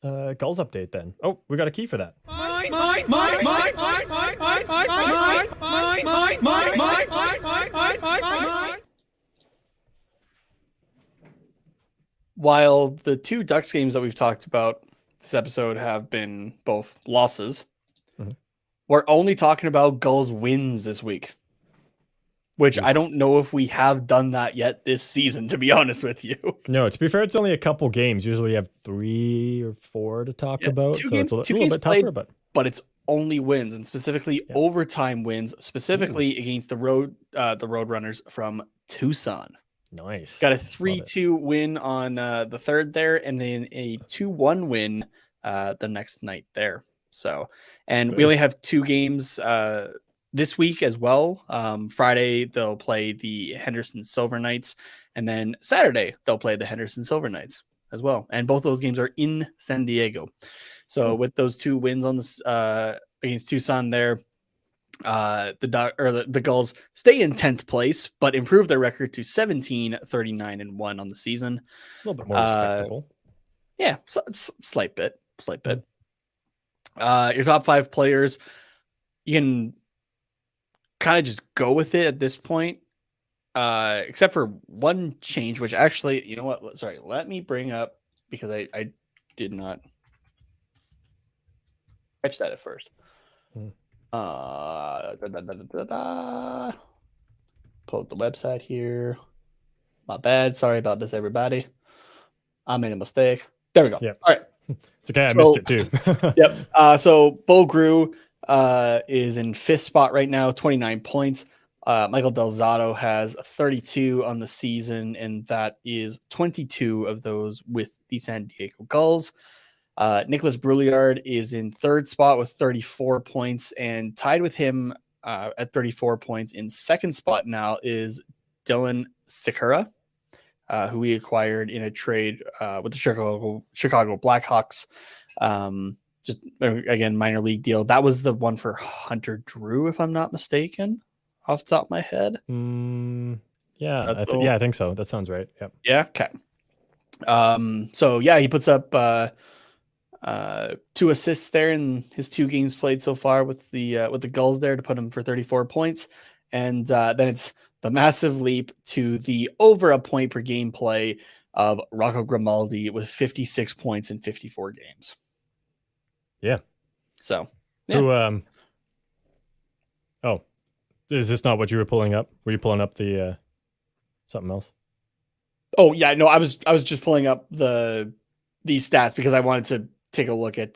Gulls update then. Oh, we got a key for that. While the 2 Ducks games that we've talked about this episode have been both losses, we're only talking about Gulls wins this week, which I don't know if we have done that yet this season, to be honest with you. No, to be fair, it's only a couple games. Usually we have 3 or 4 to talk about. Two so games, it's a two little games bit played, tougher, but it's only wins, and specifically overtime wins, specifically against the Roadrunners from Tucson. Nice. Got a 3-2 win on the third there, and then a 2-1 win the next night there. So, and we only have 2 games this week as well. Friday they'll play the Henderson Silver Knights, and then Saturday they'll play the Henderson Silver Knights as well. And both those games are in San Diego. So with those 2 wins on this against Tucson there, the Gulls stay in 10th place, but improve their record to 17-39-1 on the season. A little bit more respectable. Yeah, slight bit. Your top 5 players, you can kind of just go with it at this point, except for one change, which actually, you know what? Sorry, let me bring up, because I did not catch that at first. Pull up the website here. My bad. Sorry about this, everybody. I made a mistake. There we go. Yep. All right. It's okay. I missed it too. Yep. So Bo Grew is in 5th spot right now, 29 points. Michael Delzato has 32 on the season, and that is 22 of those with the San Diego Gulls. Nicholas Brouillard is in 3rd spot with 34 points, and tied with him at 34 points in 2nd spot now is Dylan Sikura, who we acquired in a trade with the Chicago Blackhawks. Just again, minor league deal. That was the one for Hunter Drew, if I'm not mistaken, off the top of my head. I think so. That sounds right. Yep. Yeah. Okay. So yeah, he puts up 2 assists there in his 2 games played so far with the Gulls there to put him for 34 points, and then it's the massive leap to the over a point per game play of Rocco Grimaldi with 56 points in 54 games. Yeah. So, yeah. Who, is this not what you were pulling up? Were you pulling up the something else? Oh yeah, no, I was just pulling up these stats because I wanted to take a look at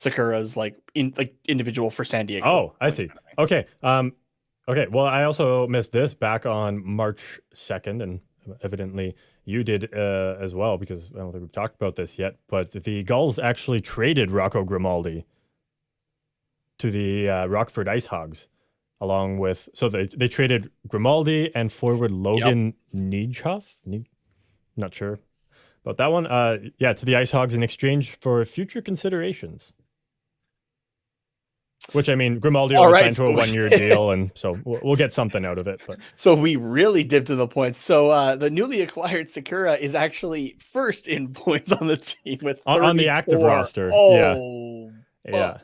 Sakura's individual for San Diego. Oh, I see. Okay. Okay. Well, I also missed this back on March 2nd, and evidently you did as well, because I don't think we've talked about this yet. But the Gulls actually traded Rocco Grimaldi to the Rockford Ice Hogs, along with they traded Grimaldi and forward Logan Niehoff. Not sure about that one. To the Ice Hogs in exchange for future considerations. Which, I mean, Grimaldi only signed to a 1-year deal, and so we'll get something out of it. But so we really dipped to the points. So the newly acquired Sakura is actually first in points on the team with 34. On the active roster. Oh, yeah.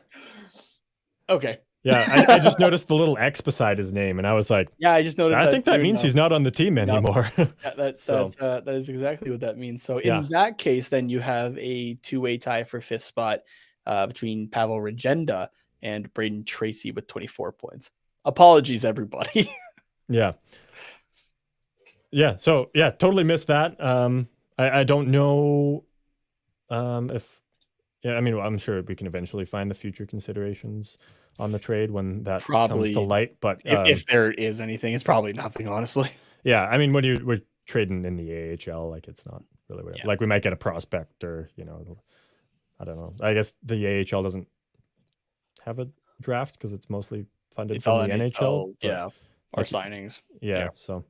Okay. Yeah, I just noticed the little X beside his name, and I was like, yeah, I just noticed. I think that means he's not on the team anymore. That is exactly what that means. So in that case, then you have a 2-way tie for 5th spot between Pavel Regenda and Braden Tracy with 24 points. Apologies, everybody. Yeah. So totally missed that. I don't know if. Yeah, I mean, I'm sure we can eventually find the future considerations on the trade when that comes to light. But if there is anything, it's probably nothing, honestly. Yeah, I mean, when we're trading in the AHL, like, it's not really weird. Like, we might get a prospect, or I don't know. I guess the AHL doesn't have a draft because it's mostly funded from the NHL. Our signings. So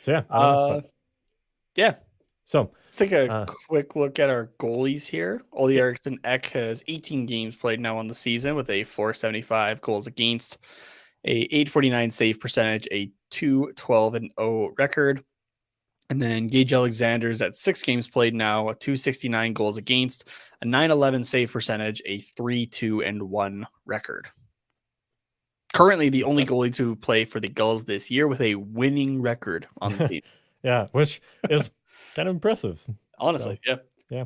yeah. So let's take a quick look at our goalies here. Ole Eriksson Ek has 18 games played now on the season with a 475 goals against, a 849 save percentage, a 2-12-0 record. And then Gage Alexander's at 6 games played now, a 269 goals against, a 911 save percentage, a 3-2-1 record. Currently the only goalie to play for the Gulls this year with a winning record on the team. Yeah, which is kind of impressive. Honestly, yeah.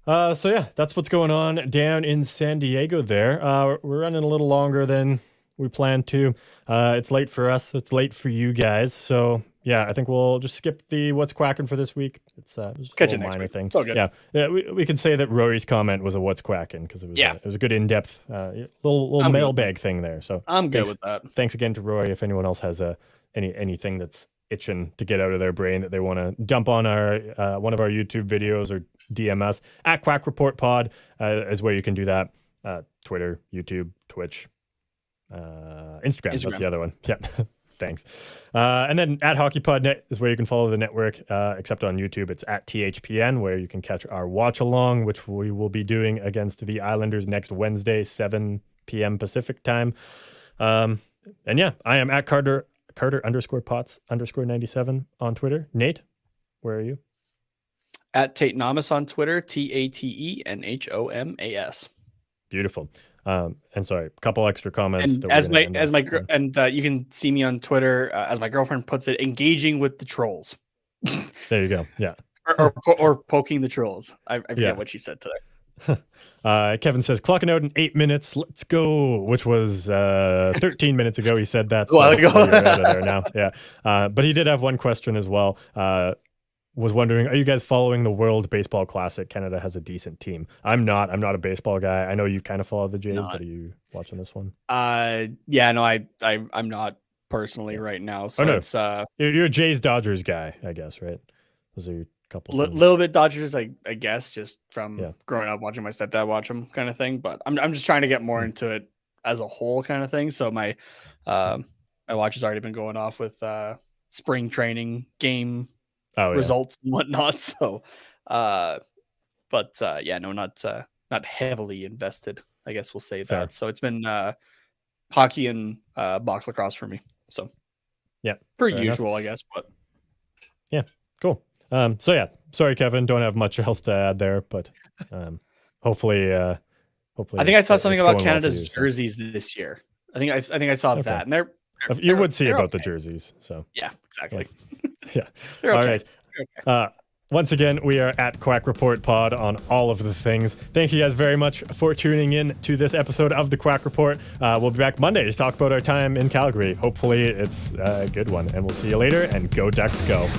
That's what's going on down in San Diego there. We're running a little longer than we planned to. It's late for us. It's late for you guys. So yeah, I think we'll just skip the what's quacking for this week. It's just catch a you next minor week. thing. It's all good. Yeah. We can say that Rory's comment was a what's quacking because it was a good in-depth little mailbag thing there. So I'm good with that. Thanks again to Rory. If anyone else has anything that's itching to get out of their brain that they want to dump on our one of our YouTube videos or DM us at Quack Report Pod is where you can do that. Twitter, YouTube, Twitch, Instagram. That's the other one. Yeah. Thanks. And then at HockeyPodNet is where you can follow the network, except on YouTube. It's at THPN, where you can catch our watch along, which we will be doing against the Islanders next Wednesday, 7 p.m. Pacific time. And yeah, I am at Carter_Potts_97 on Twitter. Nate, where are you? At Tate Namas on Twitter, TATENHOMAS. Beautiful. And sorry, a couple extra comments. And you can see me on Twitter, as my girlfriend puts it, engaging with the trolls. There you go. Yeah. or poking the trolls. I forget what she said today. Kevin says clocking out in 8 minutes. Let's go, which was 13 minutes ago. He said that. So you're out of there now. Yeah. But he did have one question as well. Was wondering, are you guys following the World Baseball Classic? Canada has a decent team. I'm not a baseball guy. I know you kind of follow the Jays, but are you watching this one? I'm not personally right now. So it's you're a Jays Dodgers guy, I guess, right? Those are your couple. Little bit Dodgers, I guess, just from growing up watching my stepdad watch them, kind of thing. But I'm just trying to get more into it as a whole, kind of thing. So my watch has already been going off with spring training game results and whatnot. So, not heavily invested, I guess we'll say that. So it's been hockey and box lacrosse for me. So pretty usual, I guess, but yeah, cool. Sorry, Kevin, don't have much else to add there, but hopefully I think I saw something about Canada's jerseys this year. I think I saw that, and you would see about the jerseys. So yeah, exactly. Yeah. All right. Once again, we are at Quack Report Pod on all of the things. Thank you guys very much for tuning in to this episode of the Quack Report. We'll be back Monday to talk about our time in Calgary. Hopefully it's a good one, and we'll see you later, and go Ducks go.